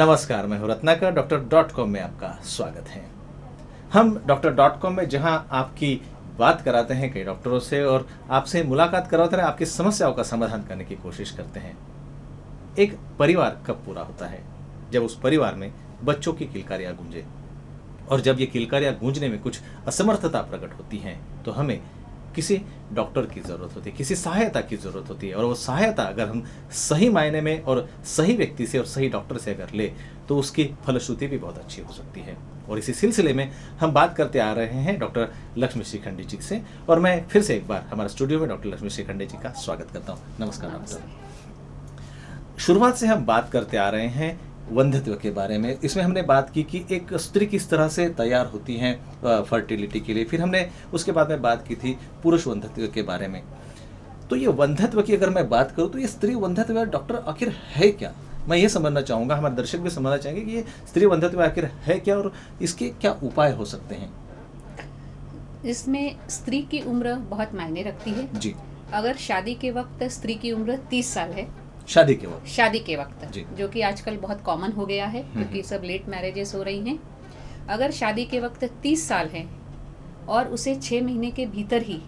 नमस्कार, मैं हूं रत्नाकर। डॉक्टर.com में आपका स्वागत है। हम डॉक्टर.com में जहां आपकी बात कराते हैं कई डॉक्टरों से और आपसे मुलाकात करवाते हैं, आपकी समस्याओं का समाधान करने की कोशिश करते हैं। एक परिवार कब पूरा होता है? जब उस परिवार में बच्चों की किलकारियां गूंजे, और जब ये किलकारियां गूंजने में कुछ असमर्थता प्रकट होती हैं तो हमें किसी डॉक्टर की ज़रूरत होती है, किसी सहायता की ज़रूरत होती है। और वो सहायता अगर हम सही मायने में और सही व्यक्ति से और सही डॉक्टर से अगर ले तो उसकी फलश्रुति भी बहुत अच्छी हो सकती है। और इसी सिलसिले में हम बात करते आ रहे हैं डॉक्टर लक्ष्मी श्रीखंडे जी से। और मैं फिर से एक बार हमारे स्टूडियो में डॉक्टर लक्ष्मी श्रीखंडे जी का स्वागत करता हूँ। नमस्कार डॉक्टर। शुरुआत से हम बात करते आ रहे हैं वंध्यत्व के बारे में। इसमें हमने बात की कि एक स्त्री किस तरह से तैयार होती हैं फर्टिलिटी के लिए। फिर हमने उसके बाद में बात की थी पुरुष वंध्यत्व के बारे में। तो ये वंध्यत्व की अगर मैं बात करूं तो ये स्त्री वंध्यत्व डॉक्टर आखिर है क्या? मैं ये समझना चाहूँगा, हमारे दर्शक भी समझना चाहेंगे कि ये स्त्री वंध्यत्व आखिर है क्या और इसके क्या उपाय हो सकते हैं। इसमें स्त्री की उम्र बहुत मायने रखती है जी। अगर शादी के वक्त स्त्री की उम्र 30 साल है, शादी के वक्त जो कि आजकल बहुत कॉमन हो गया है क्योंकि सब लेट मैरिजेस हो रही हैं। अगर शादी के वक्त 30 साल है और उसे 6 महीने के भीतर ही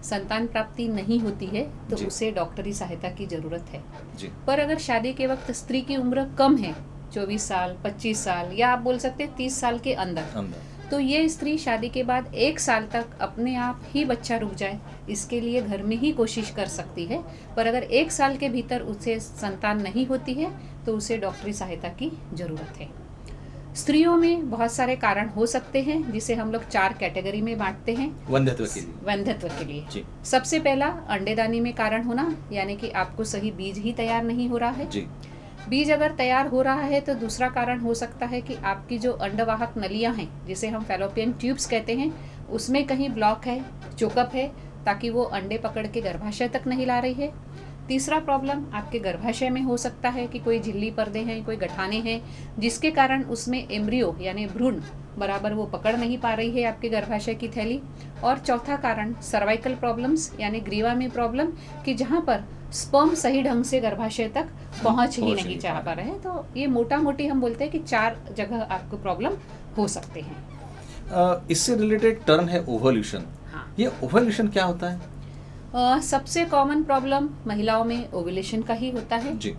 संतान प्राप्ति नहीं होती है तो उसे डॉक्टरी सहायता की जरूरत है जी। पर अगर शादी के वक्त स्त्री की उम्र कम है, 24 साल, 25 साल या आप बोल सकते हैं 30 साल के अंदर, तो ये स्त्री शादी के बाद 1 साल तक अपने आप ही बच्चा रुक जाए इसके लिए घर में ही कोशिश कर सकती है। पर अगर 1 साल के भीतर उसे संतान नहीं होती है तो उसे डॉक्टरी सहायता की जरूरत है। स्त्रियों में बहुत सारे कारण हो सकते हैं जिसे हम लोग 4 कैटेगरी में बांटते हैं वंध्यत्व के लिए। सबसे पहला अंडेदानी में कारण होना, यानी कि आपको सही बीज ही तैयार नहीं हो रहा है जी। बीज अगर तैयार हो रहा है तो दूसरा कारण हो सकता है कि आपकी जो अंडवाहक नलियां हैं जिसे हम फैलोपियन ट्यूब्स कहते हैं उसमें कहीं ब्लॉक है, चोकअप है, ताकि वो अंडे पकड़ के गर्भाशय तक नहीं ला रही है। तीसरा प्रॉब्लम आपके गर्भाशय में हो सकता है कि कोई झिल्ली पर्दे हैं, कोई गठाने हैं जिसके कारण उसमें एम्ब्रियो यानी भ्रूण बराबर वो पकड़ नहीं पा रही है आपके गर्भाशय की थैली। और चौथा कारण सर्वाइकल प्रॉब्लम्स यानी ग्रीवा में प्रॉब्लम कि जहाँ पर स्पर्म सही ढंग से गर्भाशय तक पहुँच ही नहीं चाह पा रहे हैं। तो ये मोटा मोटी हम बोलते हैं कि 4 जगह आपको प्रॉब्लम हो सकते हैं। इससे रिलेटेड टर्म है ओवल्यूशन। हाँ। ये ओवल्यूशन क्या होता है? सबसे कॉमन प्रॉब्लम महिलाओं में ओवुलेशन का ही होता है जी।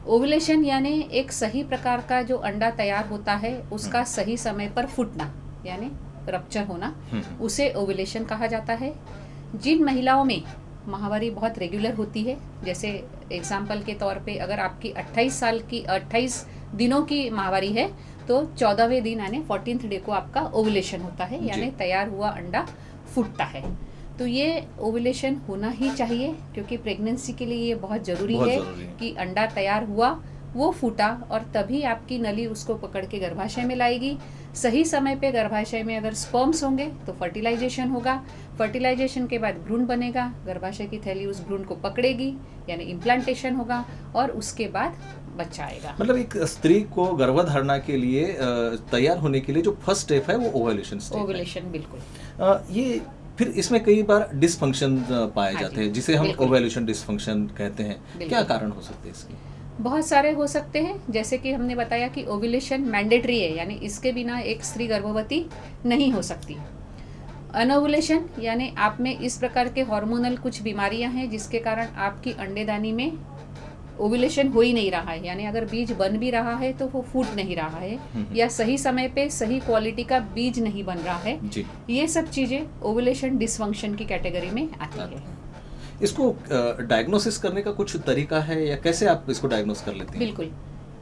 ओवुलेशन यानी एक सही प्रकार का जो अंडा तैयार होता है उसका सही समय पर फूटना यानी रप्चर होना, उसे ओवुलेशन कहा जाता है। जिन महिलाओं में माहवारी बहुत रेगुलर होती है, जैसे एग्जाम्पल के तौर पे अगर आपकी 28 दिनों की माहवारी है तो 14वें दिन यानी 14th डे को आपका ओवुलेशन होता है, यानी तैयार हुआ अंडा फूटता है। तो ये ओवुलेशन होना ही चाहिए क्योंकि प्रेगनेंसी के लिए ये बहुत ज़रूरी है कि अंडा तैयार हुआ, वो फूटा और तभी आपकी नली उसको पकड़ के गर्भाशय में लाएगी। सही समय पे गर्भाशय में अगर स्पर्म्स होंगे तो फर्टिलाइजेशन होगा, फर्टिलाइजेशन के बाद भ्रूण बनेगा, गर्भाशय की थैली उस भ्रूण को पकड़ेगी यानी इम्प्लांटेशन होगा और उसके बाद बच्चा आएगा। मतलब एक स्त्री को गर्भधारणा के लिए तैयार होने के लिए जो फर्स्ट स्टेप है वो ओवुलेशन स्टेप है। ओवुलेशन बिल्कुल। ये फिर इसमें कई बार डिसफंक्शन पाए जाते हैं जिसे हम ओवुलेशन डिसफंक्शन कहते हैं। क्या कारण हो सकते हैं इसके? बहुत सारे हो सकते हैं, जैसे कि हमने बताया कि ओवुलेशन मैंडेटरी है यानी इसके बिना एक स्त्री गर्भवती नहीं हो सकती। अनओवुलेशन यानी आप में इस प्रकार के हार्मोनल कुछ बीमारियां हैं जिसके कारण आपकी अंडेदानी में ओवुलेशन हो ही नहीं रहा है, यानी अगर बीज बन भी रहा है तो वो फूट नहीं रहा है या सही समय पे सही क्वालिटी का बीज नहीं बन रहा है जी। ये सब चीजें ओवुलेशन डिसफंक्शन की कैटेगरी में आती है। इसको डायग्नोसिस करने का कुछ तरीका है या कैसे आप इसको डायग्नोस कर लेते हैं? बिल्कुल,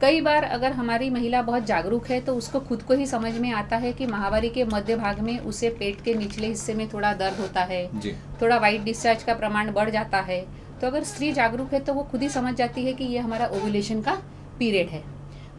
कई बार अगर हमारी महिला बहुत जागरूक है तो उसको खुद को ही समझ में आता है कि माहवारी के मध्य भाग में उसे पेट के निचले हिस्से में थोड़ा दर्द होता है जी। थोड़ा वाइट डिस्चार्ज का प्रमाण बढ़ जाता है। तो अगर स्त्री जागरूक है तो वो खुद ही समझ जाती है कि ये हमारा ओवुलेशन का पीरियड है।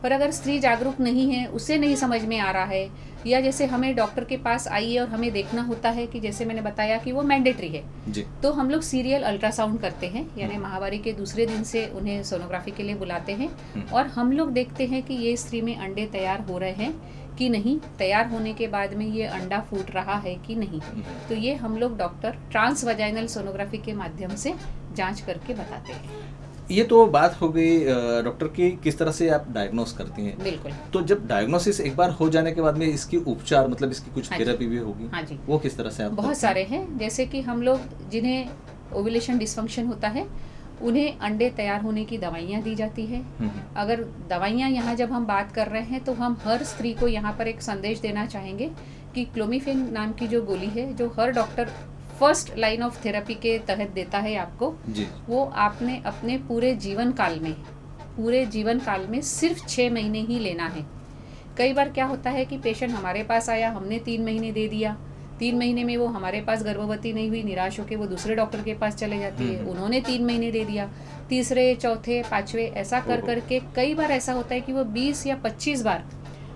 पर अगर स्त्री जागरूक नहीं है, उसे नहीं समझ में आ रहा है, या जैसे हमें डॉक्टर के पास आई है और हमें देखना होता है कि जैसे मैंने बताया कि वो मैंडेटरी है जी। तो हम लोग सीरियल अल्ट्रासाउंड करते हैं, यानी माहवारी के दूसरे दिन से उन्हें सोनोग्राफी के लिए बुलाते हैं और हम लोग देखते हैं कि ये स्त्री में अंडे तैयार हो रहे हैं कि नहीं, तैयार होने के बाद में ये अंडा फूट रहा है कि नहीं। तो ये हम लोग डॉक्टर ट्रांस वजाइनल सोनोग्राफी के माध्यम से जांच करके बताते हैं। ये तो बात हो गई डॉक्टर की किस तरह से आप डायग्नोस करती हैं। बिल्कुल। तो जब डायग्नोसिस एक बार हो जाने के बाद में इसकी उपचार मतलब इसकी कुछ हाँ जी। थेरेपी भी होगी, हाँ जी। वो किस तरह से आप बहुत करते सारे हैं, जैसे कि हम लोग जिन्हें ओव्यूलेशन डिसफंक्शन होता है उन्हें अंडे तैयार होने की दवाइयाँ दी जाती है। अगर दवाइयाँ यहाँ जब हम बात कर रहे हैं तो हम हर स्त्री को यहाँ पर एक संदेश देना चाहेंगे कि क्लोमिफेन नाम की जो गोली है जो हर doctor first line of therapy के तहत देता है आपको जी। वो आपने अपने पूरे जीवन काल में सिर्फ 6 महीने ही लेना है। कई बार क्या होता है कि पेशेंट हमारे पास आया, हमने 3 महीने दे दिया, 3 महीने में वो हमारे पास गर्भवती नहीं हुई, निराश होकर वो दूसरे डॉक्टर के पास चले जाती है, उन्होंने 3 महीने दे दिया, तीसरे चौथे पाँचवें ऐसा कर करके कई बार ऐसा होता है कि वो 20 या 25 बार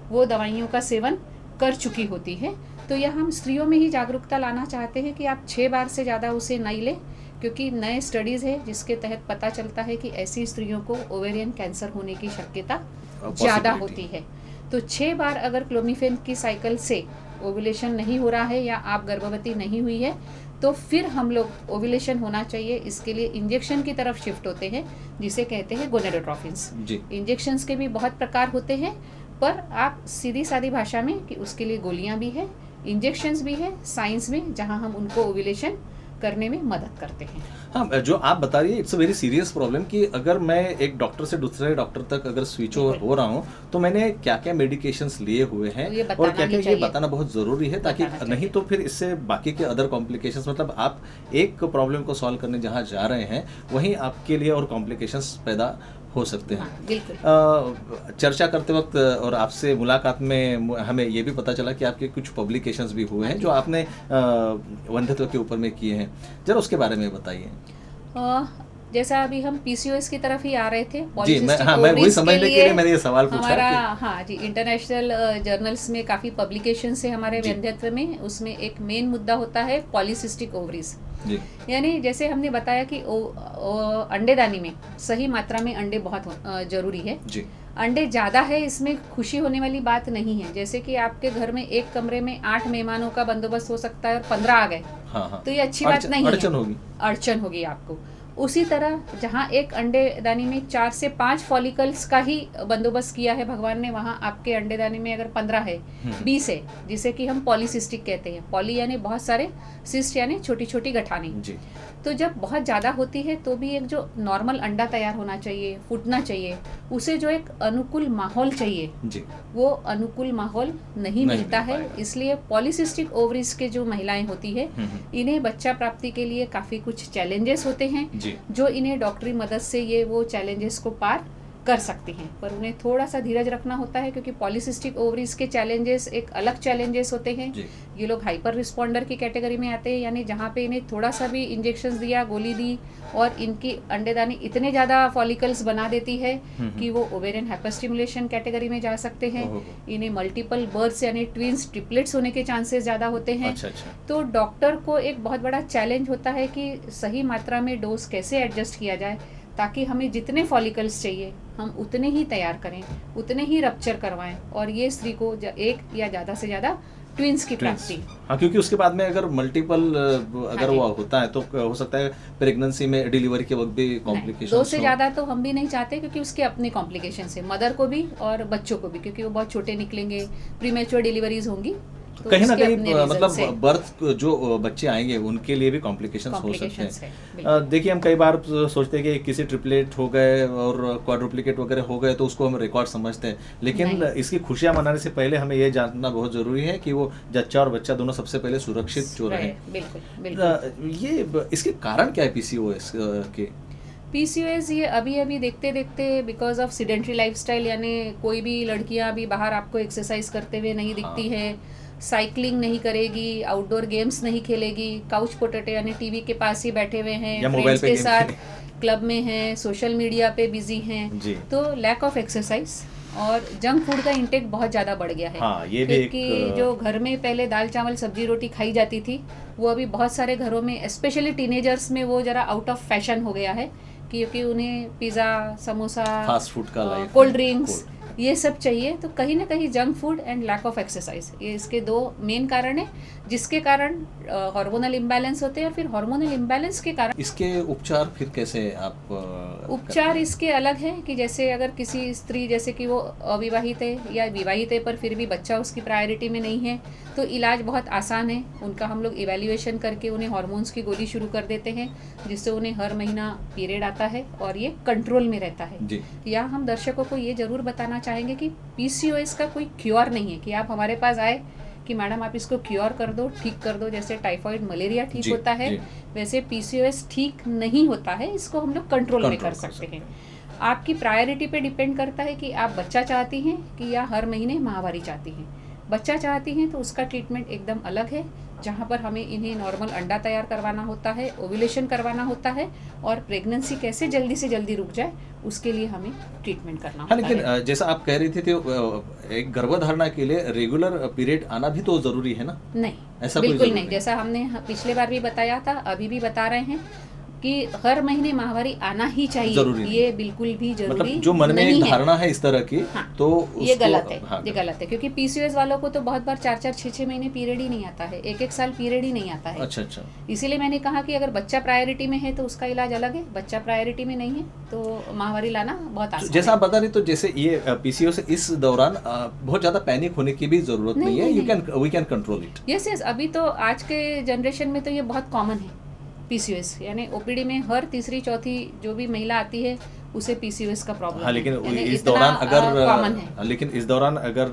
वो दवाइयों का सेवन कर चुकी होती है। तो यह हम स्त्रियों में ही जागरूकता लाना चाहते हैं कि आप 6 बार से ज़्यादा उसे नहीं लें, क्योंकि नए स्टडीज़ है जिसके तहत पता चलता है कि ऐसी स्त्रियों को ओवेरियन कैंसर होने की शक्यता ज़्यादा होती है। तो 6 बार अगर क्लोमिफेन की साइकिल से ओव्यूलेशन नहीं हो रहा है या आप गर्भवती नहीं हुई है तो फिर हम लोग ओव्यूलेशन होना चाहिए इसके लिए इंजेक्शन की तरफ शिफ्ट होते हैं जिसे कहते हैं गोनेडोट्रोफिन्स। इंजेक्शंस के भी बहुत प्रकार होते हैं, पर आप सीधी सादी भाषा में कि उसके लिए गोलियां भी है, इंजेक्शंस भी है साइंस में, जहां हम उनको ओव्यूलेशन करने में मदद करते हैं। हाँ, जो आप बता रही है it's a very serious problem कि अगर मैं एक डॉक्टर से दूसरे डॉक्टर तक अगर स्विच ओवर हो रहा हूँ तो मैंने क्या क्या मेडिकेशंस लिए हुए हैं और क्या क्या ये बताना बहुत ज़रूरी है, ताकि नहीं तो फिर इससे बाकी के अदर कॉम्प्लिकेशंस, मतलब आप एक प्रॉब्लम को सॉल्व करने जहाँ जा रहे हैं वहीं आपके लिए और कॉम्प्लिकेशंस पैदा हो सकते हैं। बिल्कुल। चर्चा करते वक्त और आपसे मुलाकात में हमें ये भी पता चला कि आपके कुछ पब्लिकेशंस भी हुए हैं जो आपने वंध्यत्व के ऊपर में किए हैं, जरा उसके बारे में बताइए। जैसा अभी हम पीसीओएस की तरफ ही आ रहे थे, जी मैं वही समझने के लिए मैंने ये सवाल पूछा हमारा हाँ जी, इंटरनेशनल जर्नल्स में काफ़ी पब्लिकेशन है हमारे वंध्यत्व में, उसमें एक मेन मुद्दा होता है पॉलीसिस्टिक ओवरीज। यानी जैसे हमने बताया कि अंडेदानी में सही मात्रा में अंडे बहुत जरूरी है जी। अंडे ज़्यादा है इसमें खुशी होने वाली बात नहीं है, जैसे कि आपके घर में एक कमरे में 8 मेहमानों का बंदोबस्त हो सकता है और 15 आ गए, तो ये अच्छी बात नहीं है, अड़चन होगी आपको। उसी तरह जहाँ एक अंडेदानी में 4 से 5 फॉलिकल्स का ही बंदोबस्त किया है भगवान ने, वहाँ आपके अंडेदानी में अगर 15 है 20 है, जिसे कि हम पॉलीसिस्टिक कहते हैं। पॉली यानी बहुत सारे, सिस्ट यानी छोटी छोटी गठानी। तो जब बहुत ज़्यादा होती है तो भी एक जो नॉर्मल अंडा तैयार होना चाहिए, फूटना चाहिए, उसे जो एक अनुकूल माहौल चाहिए जी। वो अनुकूल माहौल नहीं मिलता है। इसलिए पॉलीसिस्टिक ओवरीज के जो महिलाएं होती है इन्हें बच्चा प्राप्ति के लिए काफ़ी कुछ चैलेंजेस होते हैं जो इन्हें डॉक्टरी मदद से ये वो चैलेंजेस को पार कर सकती हैं, पर उन्हें थोड़ा सा धीरज रखना होता है क्योंकि पॉलीसिस्टिक ओवरीज के चैलेंजेस एक अलग चैलेंजेस होते हैं। ये लोग हाइपर रिस्पॉन्डर की कैटेगरी में आते हैं, यानी जहाँ पे इन्हें थोड़ा सा भी इंजेक्शन दिया, गोली दी और इनकी अंडेदानी इतने ज़्यादा फॉलिकल्स बना देती है कि वो ओवेरियन हाइपरस्टिमुलेशन कैटेगरी में जा सकते हैं। इन्हें मल्टीपल बर्थ्स यानी ट्विंस, ट्रिपलेट्स होने के चांसेस ज़्यादा होते हैं। तो डॉक्टर को एक बहुत बड़ा चैलेंज होता है कि सही मात्रा में डोज कैसे एडजस्ट किया जाए ताकि हमें जितने फॉलिकल्स चाहिए हम उतने ही तैयार करें, उतने ही रप्चर करवाएं और ये स्त्री को एक या ज़्यादा से ज़्यादा ट्विंस की प्राप्ति। हाँ, क्योंकि उसके बाद में अगर मल्टीपल अगर वो होता है तो हो सकता है प्रेगनेंसी में डिलीवरी के वक्त भी कॉम्प्लिकेशन। 2 से ज़्यादा तो हम भी नहीं चाहते क्योंकि उसके अपने कॉम्प्लिकेशन है, मदर को भी और बच्चों को भी, क्योंकि वो बहुत छोटे निकलेंगे, प्रीमेच्योर डिलीवरीज होंगी। तो कहीं ना कहीं मतलब बर्थ जो बच्चे आएंगे उनके लिए भी कॉम्प्लिकेशंस हो सकते हैं। देखिए हम कई बार सोचते हैं कि किसी ट्रिपलेट हो गए और क्वाड्रुप्लिकेट वगैरह हो गए तो उसको हम रिकॉर्ड समझते हैं, लेकिन इसकी खुशियां मनाने से पहले हमें ये जानना बहुत जरूरी है कि वो जच्चा और बच्चा दोनों सबसे पहले सुरक्षित जो रहे। ये इसके कारण क्या है पीसीओएस के? पीसीओएस ये अभी देखते देखते बिकॉज ऑफ सीडेंट्री लाइफस्टाइल, यानी कोई भी लड़कियां अभी बाहर आपको एक्सरसाइज करते हुए नहीं दिखती है, साइकिलिंग नहीं करेगी, आउटडोर गेम्स नहीं खेलेगी, काउच पोटैटो यानी टीवी के पास ही बैठे हुए हैं, फ्रेंड्स के साथ क्लब में हैं, सोशल मीडिया पे बिजी हैं, तो लैक ऑफ एक्सरसाइज और जंक फूड का इंटेक बहुत ज़्यादा बढ़ गया है। हाँ, ये भी क्योंकि जो घर में पहले दाल चावल सब्जी रोटी खाई जाती थी वो अभी बहुत सारे घरों में स्पेशली टीनेजर्स में वो ज़रा आउट ऑफ फैशन हो गया है, क्योंकि उन्हें पिज़्ज़ा, समोसा, फास्ट फूड का लाइफ, कोल्ड ड्रिंक्स, ये सब चाहिए, तो कहीं ना कहीं junk food and lack of exercise, ये इसके दो मेन कारण है जिसके कारण हार्मोनल इम्बैलेंस होते हैं। और फिर हार्मोनल इम्बैलेंस के कारण इसके उपचार फिर कैसे आप उपचार इसके अलग है कि जैसे अगर किसी स्त्री जैसे कि वो अविवाहित है या विवाहित है पर फिर भी बच्चा उसकी प्रायोरिटी में नहीं है, तो इलाज बहुत आसान है। उनका हम लोग इवैल्यूएशन करके उन्हें हार्मोन्स की गोली शुरू कर देते हैं, जिससे उन्हें हर महीना पीरियड आता है और ये कंट्रोल में रहता है जी। या हम दर्शकों को ये जरूर बताना चाहेंगे कि पीसीओएस का कोई क्योर नहीं है कि आप हमारे पास आए कि मैडम आप इसको क्योर कर दो, ठीक कर दो, जैसे टाइफाइड मलेरिया ठीक होता है वैसे पीसीओएस ठीक नहीं होता है, इसको हम लोग कंट्रोल में कर सकते हैं। आपकी प्रायोरिटी पे डिपेंड करता है कि आप बच्चा चाहती हैं कि या हर महीने माहवारी चाहती हैं। बच्चा चाहती हैं तो उसका ट्रीटमेंट एकदम अलग है, जहाँ पर हमें इन्हें नॉर्मल अंडा तैयार करवाना होता है, ओव्यूलेशन करवाना होता है और प्रेगनेंसी कैसे जल्दी से जल्दी रुक जाए उसके लिए हमें ट्रीटमेंट करना होता है। लेकिन जैसा आप कह रही थी तो एक गर्भधारणा के लिए रेगुलर पीरियड आना भी तो जरूरी है ना? नहीं, ऐसा बिल्कुल नहीं। जैसा हमने पिछले बार भी बताया था, अभी भी बता रहे हैं कि हर महीने माहवारी आना ही चाहिए, ये बिल्कुल भी जरूरी मतलब जो मन में एक धारणा है इस तरह की, हाँ, तो ये गलत है। हाँ, ये गलत है क्योंकि पीसीओएस वालों को तो बहुत बार 4-4, 6-6 महीने पीरियड ही नहीं आता है, 1-1 साल पीरियड ही नहीं आता है। अच्छा। इसीलिए मैंने कहा कि अगर बच्चा प्रायोरिटी में है तो उसका इलाज अलग है, बच्चा प्रायोरिटी में नहीं है तो माहवारी लाना बहुत आसान है। जैसा आप बता रही, तो जैसे ये पीसीओएस इस दौरान बहुत ज्यादा पैनिक होने की भी जरूरत नहीं है, we can control it. Yes, अभी तो आज के जनरेशन में तो ये बहुत कॉमन है पीसीओएस, यानी ओपीडी में हर तीसरी चौथी जो भी महिला आती है उसे पीसीओएस का प्रॉब्लम है। लेकिन इस दौरान अगर कॉमन है, लेकिन इस दौरान अगर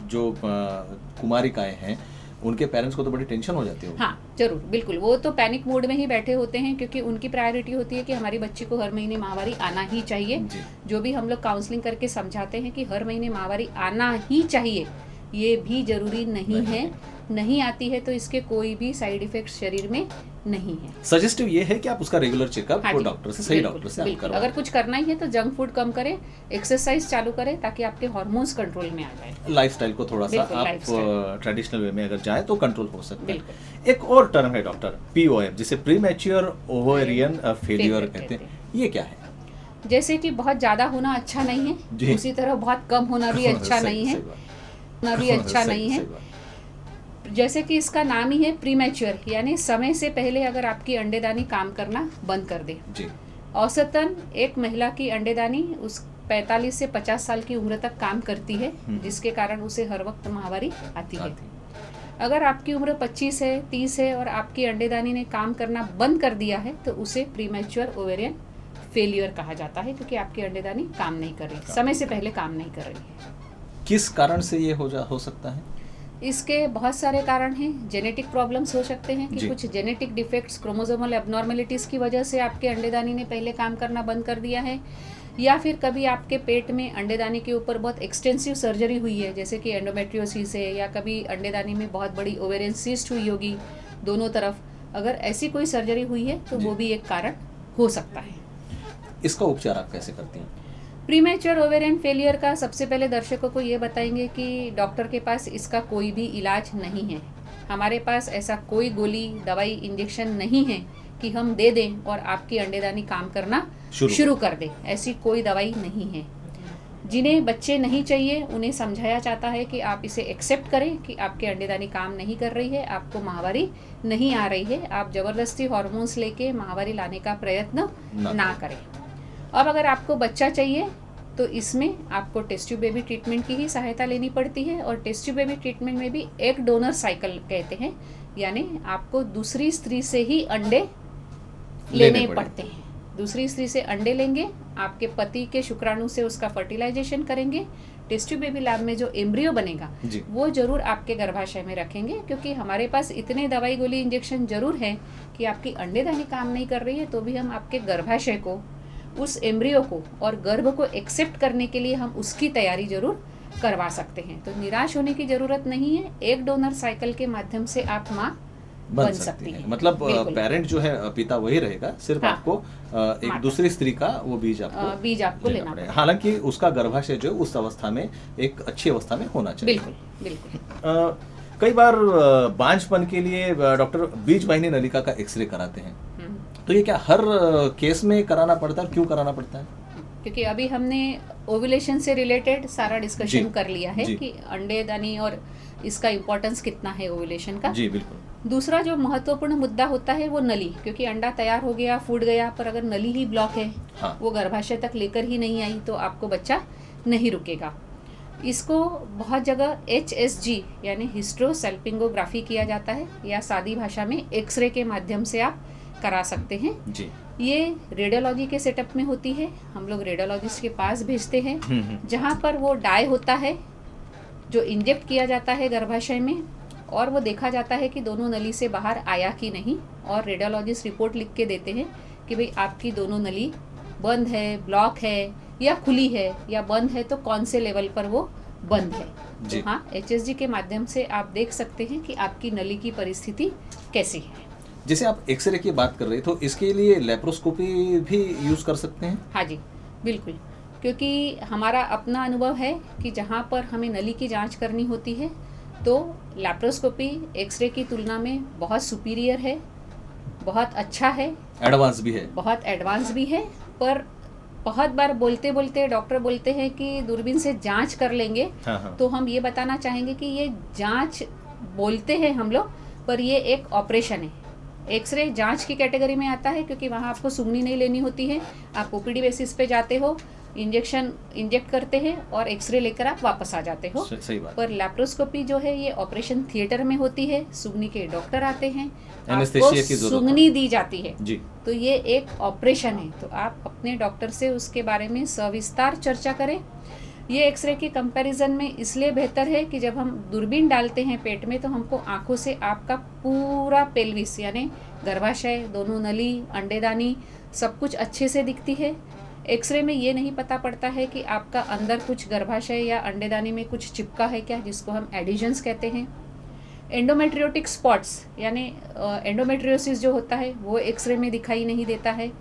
जो कुमारिकाएं हैं उनके पेरेंट्स को तो बड़ी टेंशन हो जाती है। हाँ जरूर, बिल्कुल, वो तो पैनिक मोड में ही बैठे होते हैं क्योंकि उनकी प्रायोरिटी होती है कि हमारी बच्ची को हर महीने माहवारी आना ही चाहिए। जो भी हम लोग काउंसलिंग करके समझाते हैं कि हर महीने माहवारी आना ही चाहिए, ये भी जरूरी नहीं है। नहीं आती है तो इसके कोई भी साइड इफेक्ट शरीर में नहीं है। सजेस्टिव ये है कि आप उसका रेगुलर चेकअप डॉक्टर से, सही डॉक्टर से आप करवाएं। अगर कुछ करना ही है तो जंक फूड कम करें, एक्सरसाइज चालू करें ताकि आपके हार्मोन्स कंट्रोल में आ जाए। लाइफस्टाइल को थोड़ा सा आप ट्रेडिशनल वे में अगर जाए तो कंट्रोल हो सकता है। एक और टर्म है डॉक्टर, पीओएफ, जिसे प्रीमैच्योर ओवेरियन फेलियर कहते हैं, ये क्या है? जैसे कि बहुत ज्यादा होना अच्छा नहीं है, उसी तरह बहुत कम होना भी अच्छा नहीं है, जैसे कि इसका नाम ही है प्रीमैच्योर, यानी समय से पहले अगर आपकी अंडेदानी काम करना बंद कर दे। औसतन एक महिला की अंडेदानी उस 45 से 50 साल की उम्र तक काम करती है, जिसके कारण उसे हर वक्त माहवारी आती है। अगर आपकी उम्र 25 है, 30 है और आपकी अंडेदानी ने काम करना बंद कर दिया है तो उसे प्रीमैच्योर ओवेरियन फेलियर कहा जाता है, क्योंकि आपकी अंडेदानी काम नहीं कर रही, समय से पहले काम नहीं कर रही है। किस कारण से ये हो सकता है? इसके बहुत सारे कारण हैं। जेनेटिक प्रॉब्लम्स हो सकते हैं कि कुछ जेनेटिक डिफेक्ट्स, क्रोमोसोमल एब्नॉर्मेलिटीज़ की वजह से आपके अंडेदानी ने पहले काम करना बंद कर दिया है, या फिर कभी आपके पेट में अंडेदानी के ऊपर बहुत एक्सटेंसिव सर्जरी हुई है, जैसे कि एंडोमेट्रियोसिस है, या कभी अंडेदानी में बहुत बड़ी ओवेरियन सिस्ट हुई होगी दोनों तरफ। अगर ऐसी कोई सर्जरी हुई है तो वो भी एक कारण हो सकता है। इसका उपचार आप कैसे करती हैं? प्रीमैच्योर ओवेरियन फेलियर का सबसे पहले दर्शकों को ये बताएंगे कि डॉक्टर के पास इसका कोई भी इलाज नहीं है। हमारे पास ऐसा कोई गोली, दवाई, इंजेक्शन नहीं है कि हम दे दें और आपकी अंडेदानी काम करना शुरू कर दे। ऐसी कोई दवाई नहीं है। जिन्हें बच्चे नहीं चाहिए उन्हें समझाया जाता है कि आप इसे एक्सेप्ट करें कि आपकी अंडेदानी काम नहीं कर रही है, आपको माहवारी नहीं आ रही है, आप जबरदस्ती हार्मोन्स लेके माहवारी लाने का प्रयत्न ना करें। अब अगर आपको बच्चा चाहिए तो इसमें आपको टेस्ट ट्यूब बेबी ट्रीटमेंट की ही सहायता लेनी पड़ती है, और टेस्ट ट्यूब बेबी ट्रीटमेंट में भी एक डोनर साइकिल कहते हैं, यानी आपको दूसरी स्त्री से ही अंडे लेने पड़ते हैं। दूसरी स्त्री से अंडे लेंगे, आपके पति के शुक्राणु से उसका फर्टिलाइजेशन करेंगे, टेस्ट ट्यूब बेबी लैब में जो एम्ब्रियो बनेगा वो जरूर आपके गर्भाशय में रखेंगे, क्योंकि हमारे पास इतने दवाई गोली इंजेक्शन जरूर है कि आपकी अंडेदानी काम नहीं कर रही है तो भी हम आपके गर्भाशय को, उस एम्ब्रियो को और गर्भ को एक्सेप्ट करने के लिए हम उसकी तैयारी जरूर करवा सकते हैं। तो निराश होने की जरूरत नहीं है, एक डोनर साइकिल के माध्यम से आप माँ बन सकती है। मतलब पेरेंट जो है पिता वही रहेगा, सिर्फ आपको एक दूसरी स्त्री का वो बीज आपको लेना पड़ेगा। हालांकि उसका गर्भाशय जो है उस अवस्था में एक अच्छी अवस्था में होना चाहिए। बिल्कुल। कई बार बांझपन के लिए डॉक्टर बीज वाहिनी नलिका का एक्सरे कराते हैं, तो ये क्या हर केस में कराना पड़ता है? क्यों कराना पड़ता है? क्योंकि अभी हमने ओव्यूलेशन से रिलेटेड सारा डिस्कशन कर लिया है कि अंडेदानी और इसका इम्पोर्टेंस कितना है ओव्यूलेशन का। जी बिल्कुल। दूसरा जो महत्वपूर्ण मुद्दा होता है वो नली, क्योंकि अंडा तैयार हो गया, फूट गया, पर अगर नली ही ब्लॉक है, हाँ। वो गर्भाशय तक लेकर ही नहीं आई तो आपको बच्चा नहीं रुकेगा। इसको बहुत जगह HSG यानी हिस्ट्रोसैल्पिंगोग्राफी किया जाता है, या सादी भाषा में एक्सरे के माध्यम से आप करा सकते हैं जी। ये रेडियोलॉजी के सेटअप में होती है, हम लोग रेडियोलॉजिस्ट के पास भेजते हैं, जहाँ पर वो डाई होता है जो इंजेक्ट किया जाता है गर्भाशय में, और वो देखा जाता है कि दोनों नली से बाहर आया कि नहीं, और रेडियोलॉजिस्ट रिपोर्ट लिख के देते हैं कि भाई आपकी दोनों नली बंद है, ब्लॉक है, या खुली है, या बंद है तो कौन से लेवल पर वो बंद है। तो हाँ, HSG के माध्यम से आप देख सकते हैं कि आपकी नली की परिस्थिति कैसी है। जैसे आप एक्सरे की बात कर रहे तो इसके लिए लेप्रोस्कोपी भी यूज कर सकते हैं? हाँ जी बिल्कुल, क्योंकि हमारा अपना अनुभव है कि जहाँ पर हमें नली की जांच करनी होती है तो लैप्रोस्कोपी एक्सरे की तुलना में बहुत सुपीरियर है, बहुत अच्छा है, एडवांस भी है, बहुत एडवांस भी है। पर बहुत बार बोलते बोलते डॉक्टर बोलते हैं कि दूरबीन से जांच कर लेंगे। हाँ। तो हम ये बताना चाहेंगे कि ये जांच बोलते हैं हम लोग, पर ये एक ऑपरेशन है। एक्सरे जांच की कैटेगरी में आता है क्योंकि वहाँ आपको सुंगनी नहीं लेनी होती है, आप OPD बेसिस पे जाते हो, इंजेक्शन इंजेक्ट करते हैं और एक्सरे लेकर आप वापस आ जाते हो। सही बात। पर लैप्रोस्कोपी जो है ये ऑपरेशन थिएटर में होती है, सुंगनी के डॉक्टर आते हैं, एनेस्थीसिया की जरूरत सुंगनी दी जाती है जी। तो ये एक ऑपरेशन है, तो आप अपने डॉक्टर से उसके बारे में सविस्तार चर्चा करें। ये एक्सरे की कंपैरिजन में इसलिए बेहतर है कि जब हम दूरबीन डालते हैं पेट में तो हमको आंखों से आपका पूरा पेल्विस यानी गर्भाशय, दोनों नली, अंडेदानी सब कुछ अच्छे से दिखती है। एक्सरे में ये नहीं पता पड़ता है कि आपका अंदर कुछ गर्भाशय या अंडेदानी में कुछ चिपका है क्या, जिसको हम एडिशंस कहते हैं। एंडोमेट्रियोटिक स्पॉट्स यानी एंडोमेट्रियोसिस जो होता है वो एक्सरे में दिखाई नहीं देता है।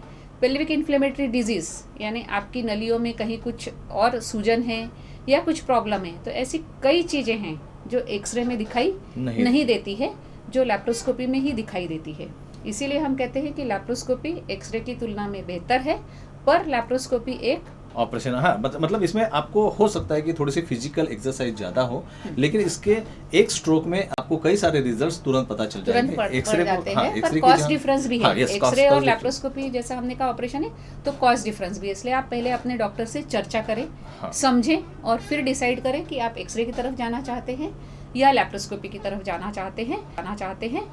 पेल्विक इन्फ्लेमेटरी डिजीज़ यानी आपकी नलियों में कहीं कुछ और सूजन है या कुछ प्रॉब्लम है, तो ऐसी कई चीज़ें हैं जो एक्सरे में दिखाई नहीं देती है, जो लैप्रोस्कोपी में ही दिखाई देती है। इसीलिए हम कहते हैं कि लैप्रोस्कोपी एक्सरे की तुलना में बेहतर है, पर लैप्रोस्कोपी एक ऑपरेशन। हाँ, मतलब इसमें आपको हो सकता है कि थोड़ी सी फिजिकल एक्सरसाइज ज्यादा हो, लेकिन इसके एक स्ट्रोक में आपको कई सारे रिजल्ट्स तुरंत पता चल जाएंगे। एक्सरे पर कॉस्ट डिफरेंस भी है। एक्सरे और लैप्रोस्कोपी जैसा हमने कहा ऑपरेशन है तो कॉस्ट डिफरेंस भी है, इसलिए आप पहले अपने डॉक्टर से चर्चा करें, समझें और फिर डिसाइड करें कि आप एक्सरे की तरफ जाना चाहते हैं या लैप्रोस्कोपी की तरफ जाना चाहते हैं।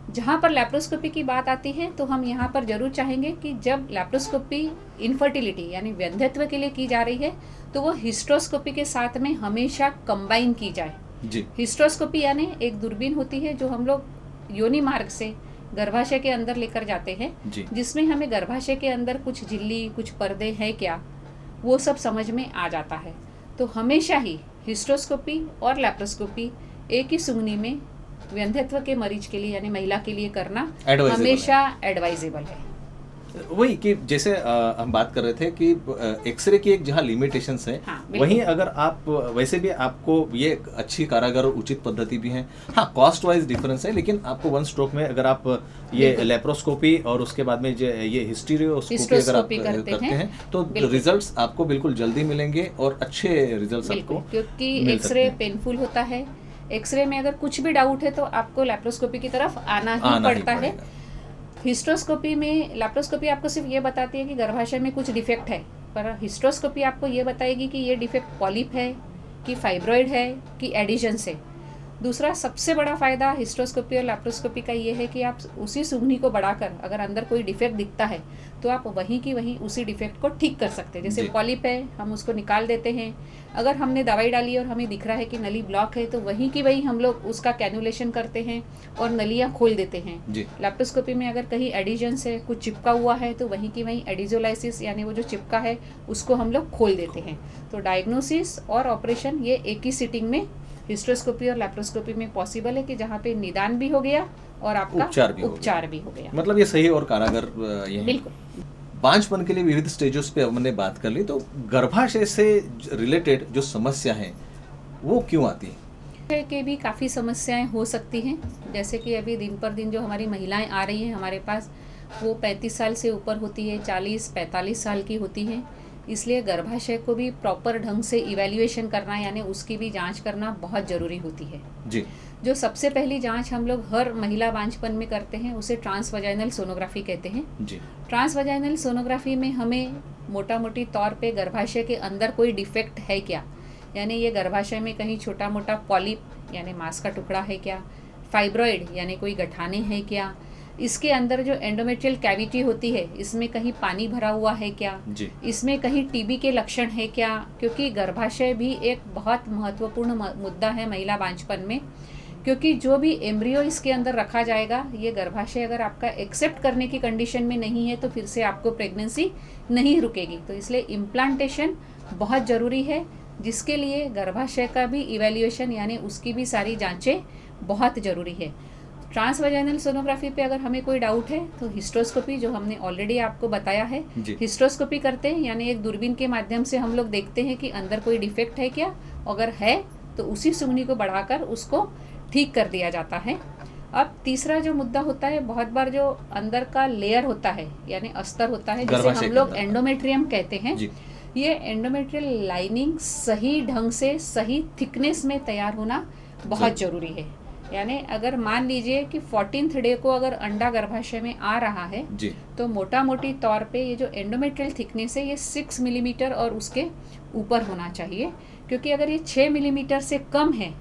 जहाँ पर लैप्रोस्कोपी की बात आती है तो हम यहाँ पर जरूर चाहेंगे कि जब लैप्रोस्कोपी इनफर्टिलिटी यानी वैधत्व के लिए की जा रही है तो वो हिस्ट्रोस्कोपी के साथ में हमेशा कंबाइन की जाए जी। हिस्ट्रोस्कोपी यानी एक दूरबीन होती है जो हम लोग योनि मार्ग से गर्भाशय के अंदर लेकर जाते हैं, जिसमें हमें गर्भाशय के अंदर कुछ झिल्ली, कुछ पर्दे हैं क्या, वो सब समझ में आ जाता है। तो हमेशा ही हिस्ट्रोस्कोपी और लैप्रोस्कोपी एक ही सुंगनी में वंध्यत्व के मरीज के लिए यानी महिला के लिए करना हमेशा एडवाइजेबल है। वही कि जैसे हम बात कर रहे थे कि एक्सरे की एक जहाँ लिमिटेशंस है, वहीं अगर आप वैसे भी आपको ये अच्छी कारागर और उचित पद्धति भी है। हाँ, कॉस्ट वाइज डिफरेंस है, लेकिन आपको वन स्ट्रोक में अगर आप ये लेप्रोस्कोपी और उसके बाद में ये हिस्टीरियोस्कोपी अगर आप करते हैं तो रिजल्ट्स आपको बिल्कुल जल्दी मिलेंगे और अच्छे रिजल्ट्स आपको, क्योंकि एक्सरे पेनफुल होता है। एक्सरे में अगर कुछ भी डाउट है तो आपको लैप्रोस्कोपी की तरफ आना ही पड़ता है। हिस्ट्रोस्कोपी में लैप्रोस्कोपी आपको सिर्फ ये बताती है कि गर्भाशय में कुछ डिफेक्ट है, पर हिस्ट्रोस्कोपी आपको ये बताएगी कि ये डिफेक्ट पॉलिप है कि फाइब्रॉइड है कि एडिशंस है। दूसरा सबसे बड़ा फायदा हिस्ट्रोस्कोपी और लैप्रोस्कोपी का ये है कि आप उसी सुंगनी को बढ़ाकर अगर अंदर कोई डिफेक्ट दिखता है तो आप वहीं की वहीं उसी डिफेक्ट को ठीक कर सकते हैं। जैसे पॉलिप है, हम उसको निकाल देते हैं। अगर हमने दवाई डाली और हमें दिख रहा है कि नली ब्लॉक है तो वहीं की वहीं हम लोग उसका कैनुलेशन करते हैं और नलियाँ खोल देते हैं। लैप्रोस्कोपी में अगर कहीं एडिशंस है, कुछ चिपका हुआ है तो वहीं की वहीं एडिजोलाइसिस यानी वो जो चिपका है उसको हम लोग खोल देते हैं। तो डायग्नोसिस और ऑपरेशन ये एक ही सिटिंग में हिस्ट्रोस्कोपी और लैप्रोस्कोपी में पॉसिबल है कि जहाँ पे निदान भी हो गया और आपका उपचार भी हो गया। मतलब ये सही और कारागर ये बिल्कुल। बांझपन के लिए विविध स्टेजेस पे हमने बात कर ली, तो गर्भाशय से रिलेटेड जो समस्या है वो क्यों आती है? के भी काफ़ी समस्याएं हो सकती हैं, जैसे कि अभी दिन पर दिन जो हमारी महिलाएं आ रही हैं हमारे पास वो 35 साल से ऊपर होती है, 40-45 साल की होती हैं। इसलिए गर्भाशय को भी प्रॉपर ढंग से इवैल्यूएशन करना यानी उसकी भी जांच करना बहुत ज़रूरी होती है जी। जो सबसे पहली जांच हम लोग हर महिला बांझपन में करते हैं उसे ट्रांसवजाइनल सोनोग्राफी कहते हैं जी। ट्रांसवजाइनल सोनोग्राफी में हमें मोटा मोटी तौर पे गर्भाशय के अंदर कोई डिफेक्ट है क्या, यानी ये गर्भाशय में कहीं छोटा मोटा पॉलिप यानी मांस का टुकड़ा है क्या, फाइब्रॉइड यानी कोई गठाने हैं क्या, इसके अंदर जो एंडोमेट्रियल कैविटी होती है इसमें कहीं पानी भरा हुआ है क्या जी। इसमें कहीं टीबी के लक्षण है क्या, क्योंकि गर्भाशय भी एक बहुत महत्वपूर्ण मुद्दा है महिला बांझपन में, क्योंकि जो भी एम्ब्रियो इसके अंदर रखा जाएगा ये गर्भाशय अगर आपका एक्सेप्ट करने की कंडीशन में नहीं है तो फिर से आपको प्रेगनेंसी नहीं रुकेगी। तो इसलिए इम्प्लांटेशन बहुत ज़रूरी है, जिसके लिए गर्भाशय का भी इवैल्यूएशन यानी उसकी भी सारी जांचें बहुत ज़रूरी है। ट्रांसवजाइनल सोनोग्राफी पे अगर हमें कोई डाउट है तो हिस्ट्रोस्कोपी जो हमने ऑलरेडी आपको बताया है हिस्ट्रोस्कोपी करते हैं, यानी एक दूरबीन के माध्यम से हम लोग देखते हैं कि अंदर कोई डिफेक्ट है क्या, अगर है तो उसी सुंगनी को बढ़ाकर उसको ठीक कर दिया जाता है। अब तीसरा जो मुद्दा होता है, बहुत बार जो अंदर का लेयर होता है यानी अस्तर होता है जिसे हम लोग एंडोमेट्रियम कहते हैं, ये एंडोमेट्रियल लाइनिंग सही ढंग से सही थिकनेस में तैयार होना बहुत जरूरी है। यानी अगर मान लीजिए कि 14th डे को अगर अंडा गर्भाशय में आ रहा है तो मोटा मोटी तौर पे ये जो एंडोमेट्रियल थिकनेस है ये 6 मिलीमीटर और उसके ऊपर होना चाहिए, क्योंकि अगर ये 6 मिलीमीटर से कम है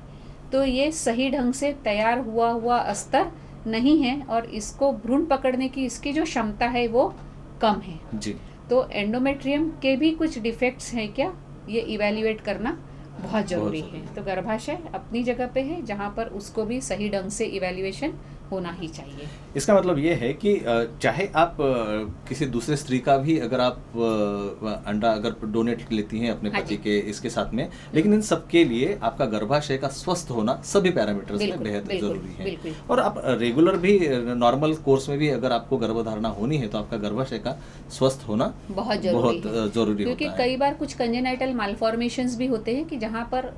तो ये सही ढंग से तैयार हुआ अस्तर नहीं है और इसको भ्रूण पकड़ने की इसकी जो क्षमता है वो कम है जी। तो एंडोमेट्रियम के भी कुछ डिफेक्ट्स हैं क्या, ये इवैल्यूएट करना बहुत ज़रूरी है। तो गर्भाशय अपनी जगह पे है जहाँ पर उसको भी सही ढंग से इवैल्यूएशन होना ही चाहिए। इसका मतलब ये है कि चाहे आप किसी दूसरे स्त्री का भी अगर आप अंडा अगर डोनेट लेती हैं अपने पति के इसके साथ में, लेकिन इन सब के लिए आपका गर्भाशय का स्वस्थ होना सभी पैरामीटर्स में बेहद जरूरी है। और आप रेगुलर भी नॉर्मल कोर्स में भी अगर आपको गर्भधारणा होनी है तो आपका गर्भाशय का स्वस्थ होना बहुत जरूरी क्योंकि कई बार कुछ कंजेनाइटल मालफॉर्मेशंस भी होते हैं कि जहाँ पर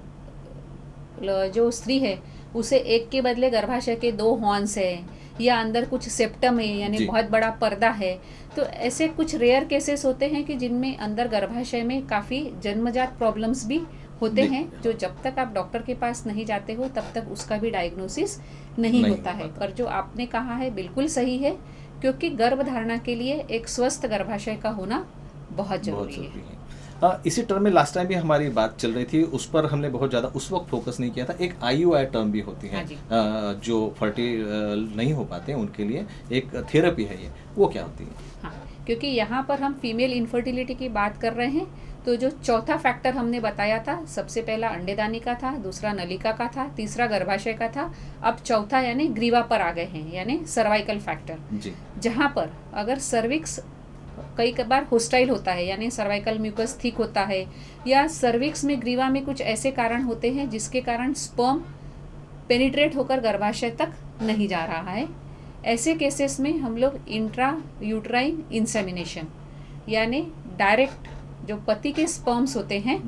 जो स्त्री है उसे एक के बदले गर्भाशय के 2 हॉर्न्स है या अंदर कुछ सेप्टम है यानी बहुत बड़ा पर्दा है। तो ऐसे कुछ रेयर केसेस होते हैं कि जिनमें अंदर गर्भाशय में काफ़ी जन्मजात प्रॉब्लम्स भी होते हैं, जो जब तक आप डॉक्टर के पास नहीं जाते हो तब तक उसका भी डायग्नोसिस नहीं होता है। पर जो आपने कहा है बिल्कुल सही है, क्योंकि गर्भधारणा के लिए एक स्वस्थ गर्भाशय का होना बहुत जरूरी है। इसी टर्म में लास्ट टाइम भी हमारी बात चल रही थी, उस पर हमने बहुत ज़्यादा उस वक्त फोकस नहीं किया था। एक IUI टर्म भी होती है जो फर्टाइल नहीं हो पाते हैं उनके लिए एक थेरेपी है, ये वो क्या होती है? हाँ, क्योंकि यहाँ पर हम फीमेल इनफर्टिलिटी की बात कर रहे हैं तो जो चौथा फैक्टर हमने बताया था, सबसे पहला अंडेदानी का था, दूसरा नलिका का था, तीसरा गर्भाशय का था, अब चौथा यानी ग्रीवा पर आ गए हैं यानी सर्वाइकल फैक्टर, जहाँ पर अगर सर्विक्स कई बार होस्टाइल होता है यानी सर्वाइकल म्यूकस थिक होता है या सर्विक्स में ग्रीवा में कुछ ऐसे कारण होते हैं जिसके कारण स्पर्म पेनिट्रेट होकर गर्भाशय तक नहीं जा रहा है। ऐसे केसेस में हम लोग इंट्रा यूट्राइन इंसेमिनेशन यानी डायरेक्ट जो पति के स्पर्म्स होते हैं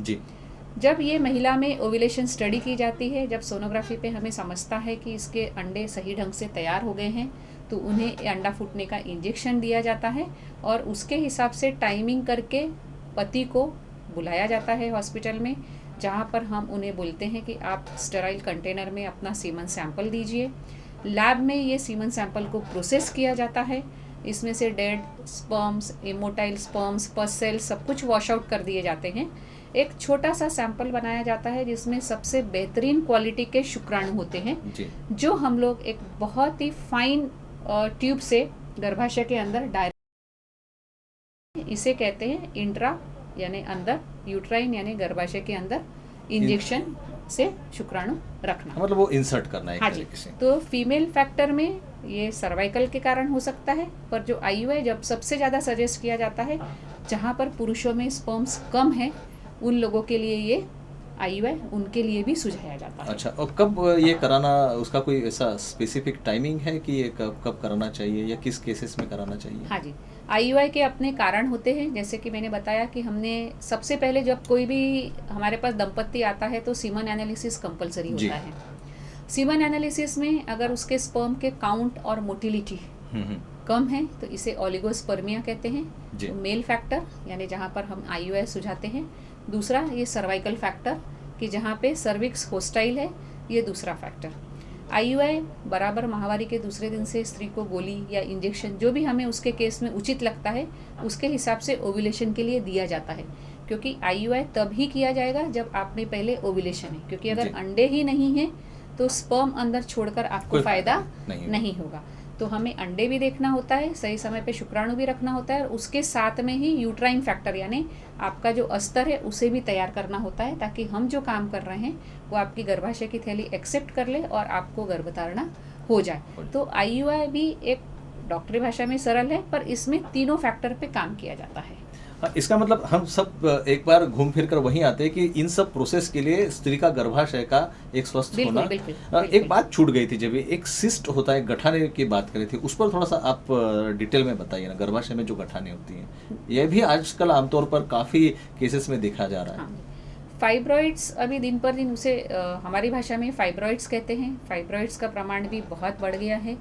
जब ये महिला में ओव्यूलेशन स्टडी की जाती है, जब सोनोग्राफी पे हमें समझता है कि इसके अंडे सही ढंग से तैयार हो गए हैं तो उन्हें अंडा फूटने का इंजेक्शन दिया जाता है और उसके हिसाब से टाइमिंग करके पति को बुलाया जाता है हॉस्पिटल में, जहाँ पर हम उन्हें बोलते हैं कि आप स्टेराइल कंटेनर में अपना सीमन सैंपल दीजिए। लैब में ये सीमन सैंपल को प्रोसेस किया जाता है, इसमें से डेड स्पर्म्स, इमोटाइल स्पर्म्स, पस सेल्स सब कुछ वॉश आउट कर दिए जाते हैं। एक छोटा सा सैंपल बनाया जाता है जिसमें सबसे बेहतरीन क्वालिटी के शुक्राणु होते हैं जो हम लोग एक बहुत ही फाइन ट्यूब से गर्भाशय के अंदर डायरेक्ट, इसे कहते हैं इंट्रा यानी अंदर, यूट्राइन यानी गर्भाशय के अंदर इंजेक्शन से शुक्राणु रखना, मतलब वो इंसर्ट करना है। हाँ जी। तो फीमेल फैक्टर में ये सर्वाइकल के कारण हो सकता है, पर जो IUI जब सबसे ज़्यादा सजेस्ट किया जाता है जहाँ पर पुरुषों में स्पर्म्स कम है उन लोगों के लिए ये IUI उनके लिए भी सुझाया जाता है। अच्छा, और कब ये कराना, उसका कोई ऐसा स्पेसिफिक टाइमिंग है कि ये कब कराना चाहिए या किस केसेस में कराना चाहिए? हाँ जी, IUI के अपने कारण होते हैं, जैसे कि मैंने बताया कि हमने सबसे पहले जब कोई भी हमारे पास दंपत्ति आता है तो सीमन एनालिसिस कंपलसरी होता है। सीमन एनालिसिस में अगर उसके स्पर्म के काउंट और मोटिलिटी कम है तो इसे ओलिगोस्पर्मिया कहते हैं, जी। तो मेल फैक्टर यानी जहाँ पर हम IUI सुझाते हैं। दूसरा ये सर्वाइकल फैक्टर कि जहाँ पे सर्विक्स होस्टाइल है, ये दूसरा फैक्टर। IUI बराबर माहवारी के दूसरे दिन से स्त्री को गोली या इंजेक्शन जो भी हमें उसके केस में उचित लगता है उसके हिसाब से ओव्यूलेशन के लिए दिया जाता है, क्योंकि IUI तब ही किया जाएगा जब आपने पहले ओव्यूलेशन है, क्योंकि अगर जी। अंडे ही नहीं है तो स्पर्म अंदर छोड़कर आपको कोई फायदा नहीं होगा। तो हमें अंडे भी देखना होता है, सही समय पे शुक्राणु भी रखना होता है, और उसके साथ में ही यूट्राइन फैक्टर यानी आपका जो अस्तर है उसे भी तैयार करना होता है, ताकि हम जो काम कर रहे हैं वो आपकी गर्भाशय की थैली एक्सेप्ट कर ले और आपको गर्भधारणा हो जाए। तो IUI भी एक डॉक्टरी भाषा में सरल है, पर इसमें तीनों फैक्टर पे काम किया जाता है। इसका मतलब हम सब एक बार घूम फिर कर वहीं आते हैं कि इन सब प्रोसेस के लिए स्त्री का गर्भाशय का एक स्वस्थ होना। एक बात छूट गई थी, जब एक सिस्ट होता है, गठाने की बात करी थी, उस पर थोड़ा सा आप डिटेल में बताइए ना। गर्भाशय में जो गठाने होती हैं, यह भी आजकल आमतौर पर काफ़ी केसेस में देखा जा रहा है। फाइब्रॉइड्स अभी दिन पर दिन उसे हमारी भाषा में फाइब्रॉइड्स कहते हैं। फाइब्रॉइड्स का प्रमाण भी बहुत बढ़ गया है।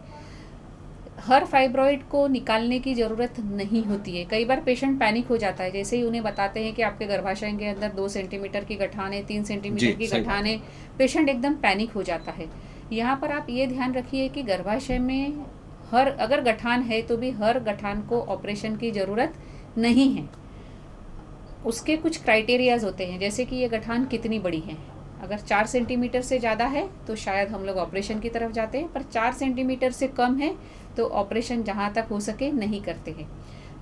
हर फाइब्रॉइड को निकालने की ज़रूरत नहीं होती है। कई बार पेशेंट पैनिक हो जाता है, जैसे ही उन्हें बताते हैं कि आपके गर्भाशय के अंदर 2 सेंटीमीटर की गठान है, 3 सेंटीमीटर की गठान है, पेशेंट एकदम पैनिक हो जाता है। यहाँ पर आप ये ध्यान रखिए कि गर्भाशय में अगर गठान है तो भी हर गठान को ऑपरेशन की ज़रूरत नहीं है। उसके कुछ क्राइटेरियाज होते हैं, जैसे कि ये गठान कितनी बड़ी है। अगर 4 सेंटीमीटर से ज़्यादा है तो शायद हम लोग ऑपरेशन की तरफ जाते हैं, पर 4 सेंटीमीटर से कम है तो ऑपरेशन जहाँ तक हो सके नहीं करते हैं।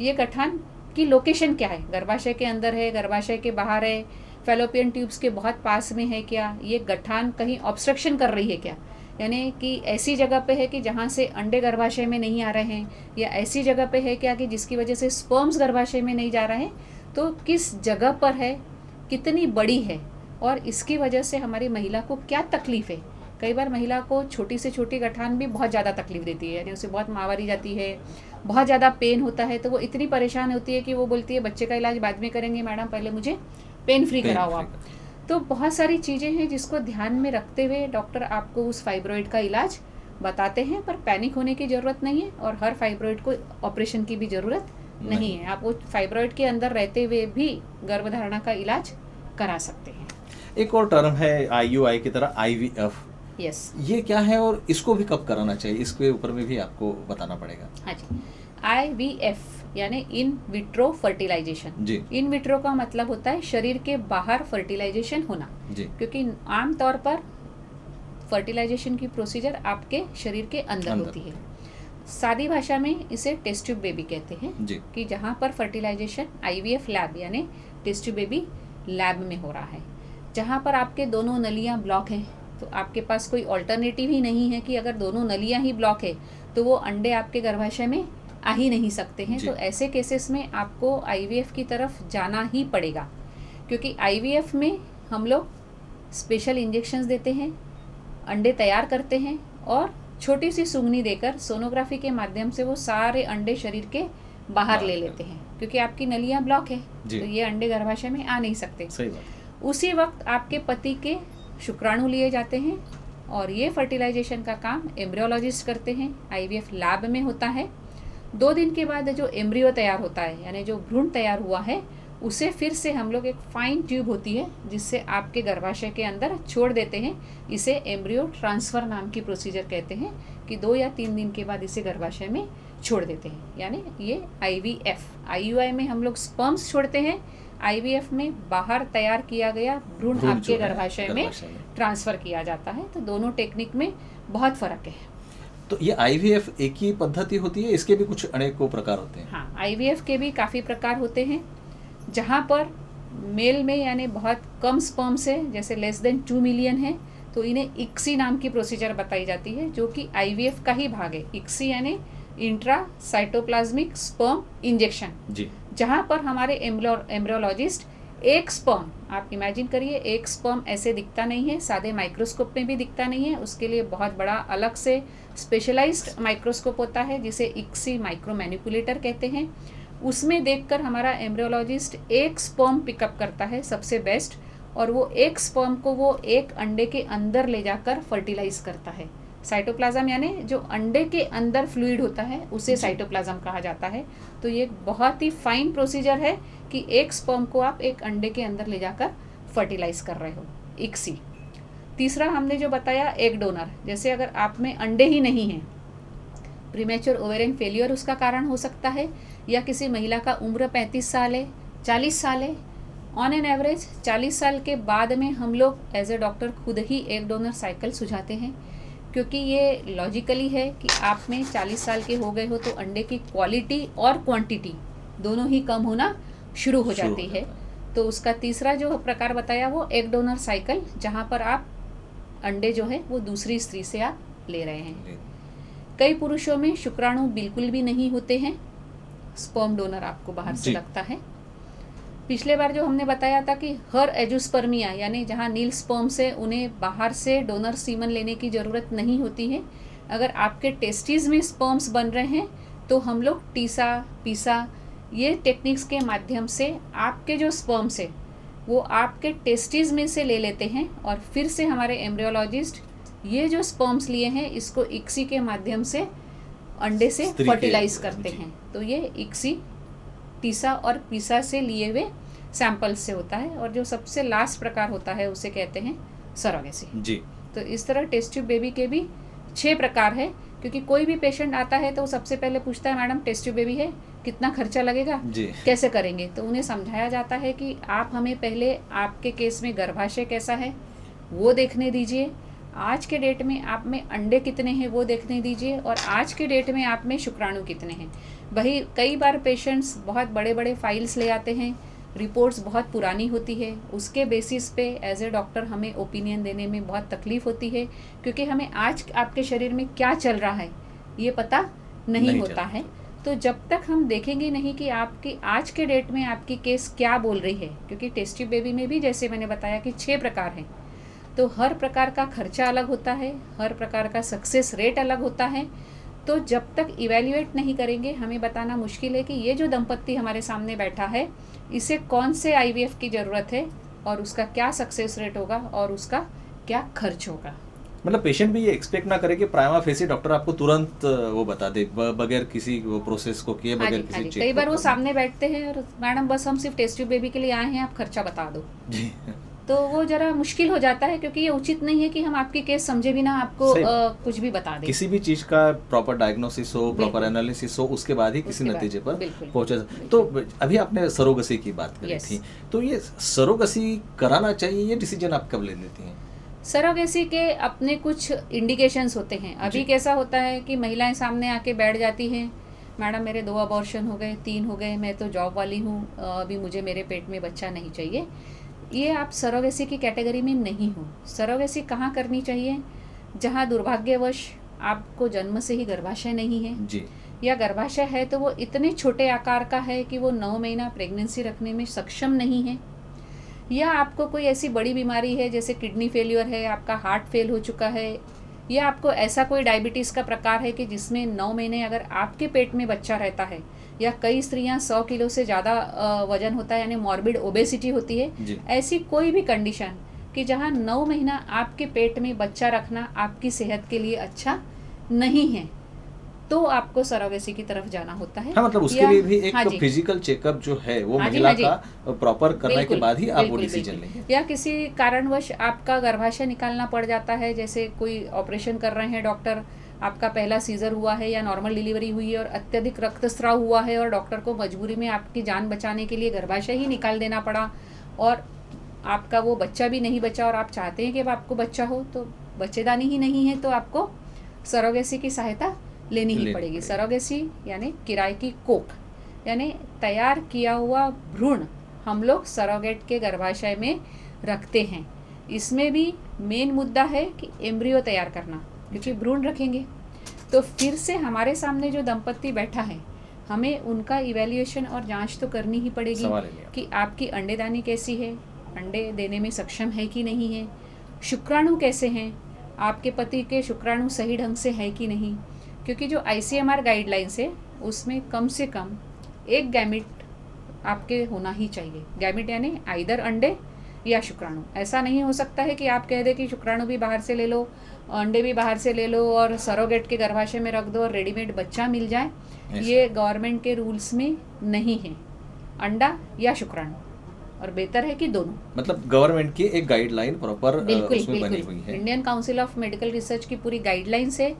ये गठान की लोकेशन क्या है, गर्भाशय के अंदर है, गर्भाशय के बाहर है, फैलोपियन ट्यूब्स के बहुत पास में है क्या, ये गठान कहीं ऑब्स्ट्रक्शन कर रही है क्या, यानी कि ऐसी जगह पे है कि जहाँ से अंडे गर्भाशय में नहीं आ रहे हैं, या ऐसी जगह पे है क्या कि जिसकी वजह से स्पर्म्स गर्भाशय में नहीं जा रहे हैं, तो किस जगह पर है, कितनी बड़ी है, और इसकी वजह से हमारी महिला को क्या तकलीफ़ है। कई बार महिला को छोटी से छोटी गठान भी बहुत ज़्यादा तकलीफ देती है, यानी उसे बहुत माहवारी जाती है, बहुत ज़्यादा पेन होता है, तो वो इतनी परेशान होती है कि वो बोलती है बच्चे का इलाज बाद में करेंगे मैडम, पहले मुझे पेन फ्री कराओ आप। तो बहुत सारी चीज़ें हैं जिसको ध्यान में रखते हुए डॉक्टर आपको उस फाइब्रॉइड का इलाज बताते हैं, पर पैनिक होने की ज़रूरत नहीं है, और हर फाइब्रॉइड को ऑपरेशन की भी ज़रूरत नहीं है। आप वो फाइब्रॉइड के अंदर रहते हुए भी गर्भधारणा का इलाज करा सकते हैं। एक और टर्म है IUI की तरह IVF। यस, ये क्या है और इसको भी कब कराना चाहिए, इसके ऊपर में भी आपको बताना पड़ेगा। हाँ जी। IVF यानी इन विट्रो फर्टिलाइजेशन जी। इन विट्रो का मतलब होता है शरीर के बाहर फर्टिलाइजेशन होना जी। क्योंकि आमतौर पर फर्टिलाइजेशन की प्रोसीजर आपके शरीर के अंदर होती है। सादी भाषा में इसे टेस्ट ट्यूब बेबी कहते हैं जी। कि जहाँ पर फर्टिलाइजेशन IVF लैब यानी टेस्ट ट्यूब बेबी लैब में हो रहा है, जहाँ पर आपके दोनों नलियाँ ब्लॉक हैं, तो आपके पास कोई ऑल्टरनेटिव ही नहीं है कि अगर दोनों नलियाँ ही ब्लॉक है तो वो अंडे आपके गर्भाशय में आ ही नहीं सकते हैं। तो ऐसे केसेस में आपको IVF की तरफ जाना ही पड़ेगा, क्योंकि IVF में हम लोग स्पेशल इंजेक्शंस देते हैं, अंडे तैयार करते हैं और छोटी सी सुंगनी देकर सोनोग्राफी के माध्यम से वो सारे अंडे शरीर के बाहर ले लेते हैं, क्योंकि आपकी नलियाँ ब्लॉक है तो ये अंडे गर्भाशय में आ नहीं सकते। सही बात। उसी वक्त आपके पति के शुक्राणु लिए जाते हैं और ये फर्टिलाइजेशन का काम एम्ब्रियोलॉजिस्ट करते हैं, IVF लैब में होता है। 2 दिन के बाद जो एम्ब्रियो तैयार होता है यानी जो भ्रूण तैयार हुआ है उसे फिर से हम लोग एक फाइन ट्यूब होती है जिससे आपके गर्भाशय के अंदर छोड़ देते हैं। इसे एम्ब्रियो ट्रांसफ़र नाम की प्रोसीजर कहते हैं कि 2 या 3 दिन के बाद इसे गर्भाशय में छोड़ देते हैं, यानी ये IVF। IUI में हम लोग स्पर्म्स छोड़ते हैं, IVF में बाहर तैयार किया गया भ्रूण आपके गर्भाशय में ट्रांसफ़र किया जाता है। तो दोनों टेक्निक में बहुत फ़र्क है। तो ये IVF एक ही पद्धति होती है, इसके भी कुछ अनेकों प्रकार होते हैं? हाँ, IVF के भी काफ़ी प्रकार होते हैं। जहाँ पर मेल में यानी बहुत कम स्पर्म्स है, जैसे लेस देन 2 मिलियन है, तो इन्हें ICSI नाम की प्रोसीजर बताई जाती है जो कि IVF का ही भाग है। ICSI यानी इंट्रा साइटोप्लाज्मिक स्पर्म इंजेक्शन, जहाँ पर हमारे एम्ब्रियोलॉजिस्ट एक स्पर्म, आप इमेजिन करिए एक स्पर्म ऐसे दिखता नहीं है, सादे माइक्रोस्कोप में भी दिखता नहीं है, उसके लिए बहुत बड़ा अलग से स्पेशलाइज्ड माइक्रोस्कोप होता है जिसे ICSI माइक्रो मैनिपुलेटर कहते हैं। उसमें देखकर हमारा एम्ब्रियोलॉजिस्ट एक स्पर्म पिकअप करता है सबसे बेस्ट, और वो एक स्पर्म को वो एक अंडे के अंदर ले जाकर फर्टिलाइज करता है। साइटोप्लाज्म यानी जो अंडे के अंदर फ्लूइड होता है उसे जी। साइटोप्लाज्म कहा जाता है। तो ये बहुत ही फाइन प्रोसीजर है कि एक स्पर्म को आप एक अंडे के अंदर ले जाकर फर्टिलाइज कर रहे हो, इक्सी। तीसरा हमने जो बताया एग डोनर, जैसे अगर आप में अंडे ही नहीं हैं, प्रीमेच्योर ओवेरियन फेलियर उसका कारण हो सकता है, या किसी महिला का उम्र 35 साल है, 40 साल है, ऑन एन एवरेज 40 साल के बाद में हम लोग एज ए डॉक्टर खुद ही एग डोनर साइकिल सुझाते हैं, क्योंकि ये लॉजिकली है कि आप में 40 साल के हो गए हो तो अंडे की क्वालिटी और क्वांटिटी दोनों ही कम होना शुरू हो जाती है। तो उसका तीसरा जो प्रकार बताया वो एग डोनर साइकिल, जहाँ पर आप अंडे जो है वो दूसरी स्त्री से आप ले रहे हैं। कई पुरुषों में शुक्राणु बिल्कुल भी नहीं होते हैं, स्पर्म डोनर आपको बाहर से लगता है। पिछले बार जो हमने बताया था कि हर एजुस्पर्मिया यानी जहाँ नील स्पर्म से उन्हें बाहर से डोनर सीमन लेने की ज़रूरत नहीं होती है। अगर आपके टेस्टिस में स्पर्म्स बन रहे हैं तो हम लोग टीसा, पीसा ये टेक्निक्स के माध्यम से आपके जो स्पर्म्स है वो आपके टेस्टिस में से ले लेते हैं, और फिर से हमारे एम्ब्रियोलॉजिस्ट ये जो स्पर्म्स लिए हैं इसको इक्सी के माध्यम से अंडे से फर्टिलाइज करते हैं। तो ये इक्सी, टीसा और पीसा से लिए हुए सैंपल्स से होता है। और जो सबसे लास्ट प्रकार होता है उसे कहते हैं सरोगेसी जी। तो इस तरह टेस्ट ट्यूब बेबी के भी 6 प्रकार है, क्योंकि कोई भी पेशेंट आता है तो सबसे पहले पूछता है मैडम टेस्ट ट्यूब बेबी है, कितना खर्चा लगेगा जी, कैसे करेंगे। तो उन्हें समझाया जाता है कि आप हमें पहले आपके केस में गर्भाशय कैसा है वो देखने दीजिए, आज के डेट में आप में अंडे कितने हैं वो देखने दीजिए, और आज के डेट में आप में शुक्राणु कितने हैं। वही कई बार पेशेंट्स बहुत बड़े बड़े फाइल्स ले आते हैं, रिपोर्ट्स बहुत पुरानी होती है, उसके बेसिस पे एज ए डॉक्टर हमें ओपिनियन देने में बहुत तकलीफ होती है, क्योंकि हमें आज आपके शरीर में क्या चल रहा है ये पता नहीं होता है। तो जब तक हम देखेंगे नहीं कि आपकी आज के डेट में आपकी केस क्या बोल रही है, क्योंकि टेस्ट ट्यूब बेबी में भी जैसे मैंने बताया कि 6 प्रकार हैं, तो हर प्रकार का खर्चा अलग होता है, हर प्रकार का सक्सेस रेट अलग होता है। तो जब तक इवैल्यूएट नहीं करेंगे हमें बताना मुश्किल है कि ये जो दंपत्ति हमारे सामने बैठा है इसे कौन से आईवीएफ की ज़रूरत है और उसका क्या सक्सेस रेट होगा और उसका क्या खर्च होगा। मतलब पेशेंट भी ये एक्सपेक्ट ना करे कि प्राइमा फेसी डॉक्टर आपको तुरंत वो बता दे बगैर किसी वो प्रोसेस को किए, बगैर किसी चेक। कई बार वो सामने बैठते हैं और मैडम बस हम सिर्फ टेस्ट ट्यूब बेबी के लिए आए हैं, आप खर्चा बता दो जी। तो वो जरा मुश्किल हो जाता है, क्योंकि ये उचित नहीं है कि हम आपकी केस समझे बिना आपको कुछ भी बता दें। किसी भी चीज का प्रॉपर डायग्नोसिस हो, प्रॉपर एनालिसिस हो, उसके बाद ही किसी नतीजे पर पहुंचे। तो अभी आपने सरोगसी की बात करी थी, तो ये सरोगसी कराना चाहिए, ये डिसीजन आप कब ले लेती हैं? सरोगेसी के अपने कुछ इंडिकेशंस होते हैं। अभी कैसा होता है कि महिलाएं सामने आके बैठ जाती हैं, मैडम मेरे 2 अबॉर्शन हो गए, 3 हो गए, मैं तो जॉब वाली हूँ, अभी मुझे मेरे पेट में बच्चा नहीं चाहिए। ये आप सरोगेसी की कैटेगरी में नहीं हो। सरोगेसी कहाँ करनी चाहिए? जहाँ दुर्भाग्यवश आपको जन्म से ही गर्भाशय नहीं है जी, या गर्भाशय है तो वो इतने छोटे आकार का है कि वो 9 महीना प्रेगनेंसी रखने में सक्षम नहीं है, या आपको कोई ऐसी बड़ी बीमारी है जैसे किडनी फेलियर है, आपका हार्ट फेल हो चुका है, या आपको ऐसा कोई डायबिटीज़ का प्रकार है कि जिसमें 9 महीने अगर आपके पेट में बच्चा रहता है, या कई स्त्रियां 100 किलो से ज़्यादा वजन होता है यानी मॉर्बिड ओबेसिटी होती है, ऐसी कोई भी कंडीशन कि जहां 9 महीना आपके पेट में बच्चा रखना आपकी सेहत के लिए अच्छा नहीं है, तो आपको सरोगेसी की तरफ जाना होता है। हाँ, मतलब उसके लिए भी एक फिजिकल चेकअप जो है वो महिला का प्रॉपर करने के बाद ही आप वो डिसीजन लेंगे। या किसी कारणवश आपका गर्भाशय निकालना पड़ जाता है, जैसे कोई ऑपरेशन कर रहे हैं डॉक्टर, आपका पहला सीजर हुआ है या नॉर्मल डिलीवरी हुई है और अत्यधिक रक्तस्राव हुआ है और डॉक्टर को मजबूरी में आपकी जान बचाने के लिए गर्भाशय ही निकाल देना पड़ा, और आपका वो बच्चा भी नहीं बचा और आप चाहते हैं कि अब आपको बच्चा हो, तो बच्चेदानी ही नहीं है, तो आपको सरोगेसी की सहायता लेनी ही पड़ेगी। सरोगेसी यानी किराए की कोख, यानी तैयार किया हुआ भ्रूण हम लोग सरोगेट के गर्भाशय में रखते हैं। इसमें भी मेन मुद्दा है कि एम्ब्रियो तैयार करना, क्योंकि भ्रूण रखेंगे तो फिर से हमारे सामने जो दंपत्ति बैठा है हमें उनका इवैल्यूएशन और जांच तो करनी ही पड़ेगी कि आपकी अंडेदानी कैसी है, अंडे देने में सक्षम है कि नहीं है, शुक्राणु कैसे हैं, आपके पति के शुक्राणु सही ढंग से है कि नहीं, क्योंकि जो ICMR गाइडलाइंस है उसमें कम से कम एक गैमिट आपके होना ही चाहिए। गैमिट यानी आइदर अंडे या शुक्राणु। ऐसा नहीं हो सकता है कि आप कह दें कि शुक्राणु भी बाहर से ले लो, अंडे भी बाहर से ले लो और सरोगेट के गर्भाशय में रख दो और रेडीमेड बच्चा मिल जाए। ये गवर्नमेंट के रूल्स में नहीं है, अंडा या शुक्राणु, और बेहतर है कि दोनों। मतलब गवर्नमेंट की एक गाइडलाइन प्रॉपर उसमें बनी हुई है। Indian council of medical research की पूरी गाइडलाइंस है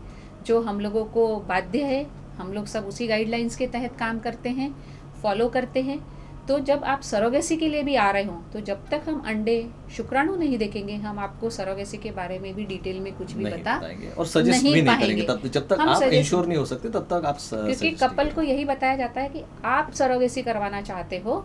जो हम लोगों को बाध्य है, हम लोग सब उसी गाइडलाइंस के तहत काम करते हैं, फॉलो करते हैं। तो जब आप सरोगेसी के लिए भी आ रहे हो तो जब तक हम अंडे शुक्राणु नहीं देखेंगे, हम आपको सरोगेसी के बारे में भी डिटेल में कुछ भी बता और सजेस्ट भी नहीं करेंगे। तब जब तक आप इंश्योर नहीं हो सकते तब तक आप क्योंकि कपल को यही बताया जाता है कि आप सरोगेसी करवाना चाहते हो,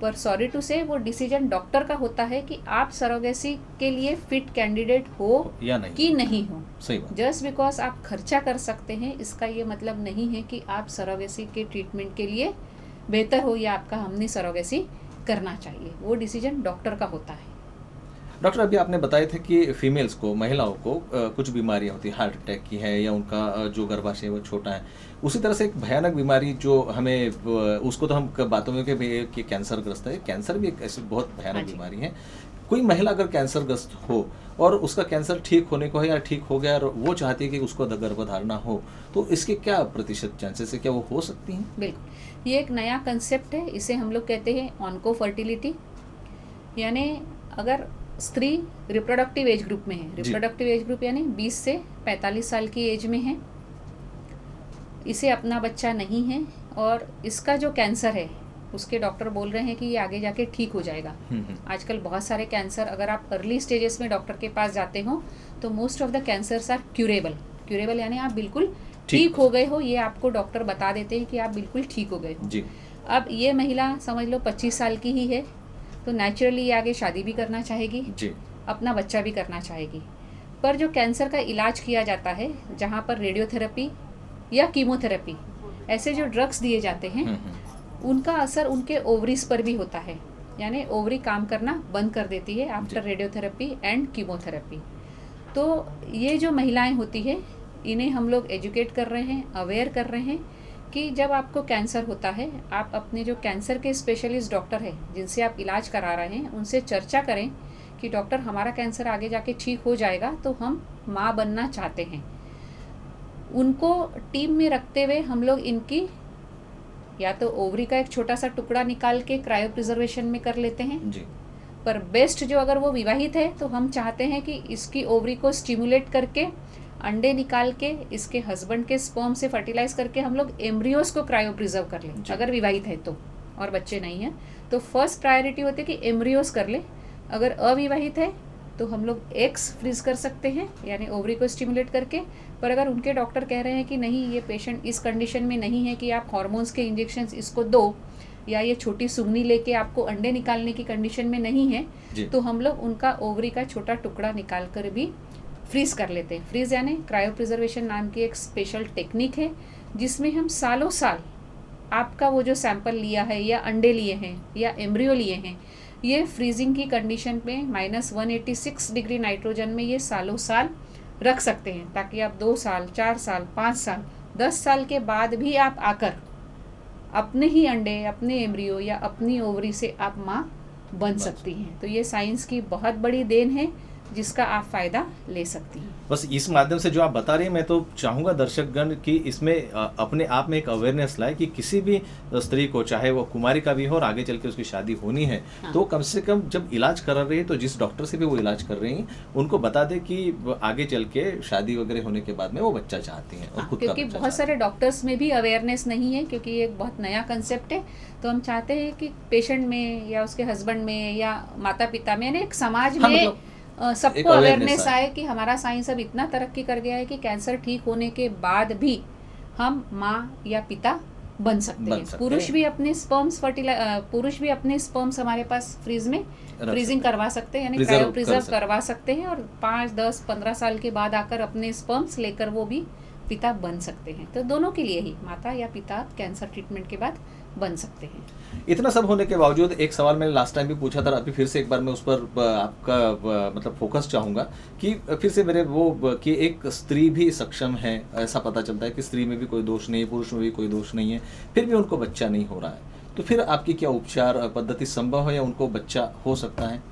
पर सॉरी टू से वो डिसीजन डॉक्टर का होता है कि आप सरोगेसी के लिए फिट कैंडिडेट हो या नहीं कि नहीं हो। सही बात। जस्ट बिकॉज आप खर्चा कर सकते हैं इसका ये मतलब नहीं है कि आप सरोगेसी के ट्रीटमेंट के लिए बेहतर हो या आपका हमने सरोगेसी करना चाहिए। वो डिसीजन डॉक्टर का होता है। डॉक्टर, अभी आपने बताए थे कि फीमेल्स को, महिलाओं को कुछ बीमारियां होती है, हार्ट अटैक की है या उनका जो गर्भाशय वो छोटा है। उसी तरह से एक भयानक बीमारी जो हमें, उसको तो हम बातों में कि कैंसर ग्रस्त है। कैंसर भी एक ऐसी बहुत भयानक बीमारी है। कोई महिला अगर कैंसर ग्रस्त हो और उसका कैंसर ठीक होने को है या ठीक हो गया और वो चाहती है कि उसको गर्भधारणा हो, तो इसके क्या प्रतिशत चांसेस है, क्या वो हो सकती हैं? बिल्कुल, ये एक नया कंसेप्ट है। इसे हम लोग कहते हैं ऑन्को फर्टिलिटी। यानी अगर स्त्री रिप्रोडक्टिव एज ग्रुप में है, रिप्रोडक्टिव एज ग्रुप यानी 20 से 45 साल की एज में है, इसे अपना बच्चा नहीं है और इसका जो कैंसर है उसके डॉक्टर बोल रहे हैं कि ये आगे जाके ठीक हो जाएगा। आजकल बहुत सारे कैंसर, अगर आप अर्ली स्टेजेस में डॉक्टर के पास जाते हो तो most of the cancers are curable यानी आप बिल्कुल ठीक हो गए हो, ये आपको डॉक्टर बता देते हैं कि आप बिल्कुल ठीक हो गए हो जी। अब ये महिला समझ लो 25 साल की ही है तो नेचुरली ये आगे शादी भी करना चाहेगी जी, अपना बच्चा भी करना चाहेगी। पर जो कैंसर का इलाज किया जाता है, जहाँ पर रेडियोथेरेपी या कीमोथेरेपी ऐसे जो ड्रग्स दिए जाते हैं, उनका असर उनके ओवरीज पर भी होता है। यानी ओवरी काम करना बंद कर देती है आफ्टर रेडियोथेरेपी एंड कीमोथेरेपी। तो ये जो महिलाएं होती है, इन्हें हम लोग एजुकेट कर रहे हैं, अवेयर कर रहे हैं कि जब आपको कैंसर होता है, आप अपने जो कैंसर के स्पेशलिस्ट डॉक्टर हैं जिनसे आप इलाज करा रहे हैं, उनसे चर्चा करें कि डॉक्टर हमारा कैंसर आगे जाके ठीक हो जाएगा तो हम माँ बनना चाहते हैं। उनको टीम में रखते हुए हम लोग इनकी या तो ओवरी का एक छोटा सा टुकड़ा निकाल के क्रायो प्रिजर्वेशन में कर लेते हैं जी। पर बेस्ट जो, अगर वो विवाहित है तो हम चाहते हैं कि इसकी ओवरी को स्टिमुलेट करके अंडे निकाल के इसके हस्बैंड के स्पर्म से फर्टिलाइज करके हम लोग एम्ब्रियोज को क्रायो प्रिजर्व कर लें अगर विवाहित है तो, और बच्चे नहीं हैं तो फर्स्ट प्रायोरिटी होती है कि एम्ब्रियोज कर ले। अगर अविवाहित है तो हम लोग एग्स फ्रीज कर सकते हैं यानी ओवरी को स्टिमुलेट करके। पर अगर उनके डॉक्टर कह रहे हैं कि नहीं, ये पेशेंट इस कंडीशन में नहीं है कि आप हार्मोन्स के इंजेक्शंस इसको दो, या ये छोटी सुगनी लेके आपको अंडे निकालने की कंडीशन में नहीं है, तो हम लोग उनका ओवरी का छोटा टुकड़ा निकाल कर भी फ्रीज कर लेते हैं। फ्रीज यानी क्रायो प्रिजर्वेशन नाम की एक स्पेशल टेक्निक है जिसमें हम सालों साल आपका वो जो सैंपल लिया है या अंडे लिए हैं या एम्ब्रियो लिए हैं, ये फ्रीजिंग की कंडीशन में -186 डिग्री नाइट्रोजन में ये सालों साल रख सकते हैं, ताकि आप 2 साल, 4 साल, 5 साल, 10 साल के बाद भी आप आकर अपने ही अंडे, अपने एम्ब्रियो या अपनी ओवरी से आप माँ बन सकती हैं। तो ये साइंस की बहुत बड़ी देन है जिसका आप फायदा ले सकती हैं। बस इस माध्यम से जो आप बता रही हैं, मैं तो चाहूँगा दर्शकगण कि इसमें अपने आप में एक अवेयरनेस लाए कि किसी भी स्त्री को, चाहे वो कुमारी का भी हो और आगे चल के उसकी शादी होनी है, तो कम से कम जब इलाज करा रही है तो जिस डॉक्टर से भी वो इलाज कर रही हैं उनको बता दे कि आगे चल के शादी वगैरह होने के बाद में वो बच्चा चाहती हैं। और खुद क्योंकि बहुत सारे डॉक्टर्स में भी अवेयरनेस नहीं है, क्योंकि ये एक बहुत नया कंसेप्ट है। तो हम चाहते हैं कि पेशेंट में या उसके हस्बैंड में या माता पिता में, एक समाज में सबको अवेयरनेस आए कि हमारा साइंस अब इतना तरक्की कर गया है कि कैंसर ठीक होने के बाद भी हम माँ या पिता बन सकते हैं। पुरुष भी अपने स्पर्म्स हमारे पास फ्रीज में फ्रीजिंग करवा सकते हैं, यानी क्रायो प्रिजर्व करवा सकते हैं, और 5, 10, 15 साल के बाद आकर अपने स्पर्म्स लेकर वो भी पिता बन सकते हैं। तो दोनों के लिए ही, माता या पिता कैंसर ट्रीटमेंट के बाद बन सकते हैं। इतना सब होने के बावजूद एक सवाल मैंने लास्ट टाइम भी पूछा था, अभी फिर से एक बार मैं उस पर आपका मतलब फोकस चाहूँगा कि फिर से मेरे वो कि एक स्त्री भी सक्षम है, ऐसा पता चलता है कि स्त्री में भी कोई दोष नहीं है, पुरुष में भी कोई दोष नहीं है, फिर भी उनको बच्चा नहीं हो रहा है, तो फिर आपकी क्या उपचार पद्धति संभव है या उनको बच्चा हो सकता है?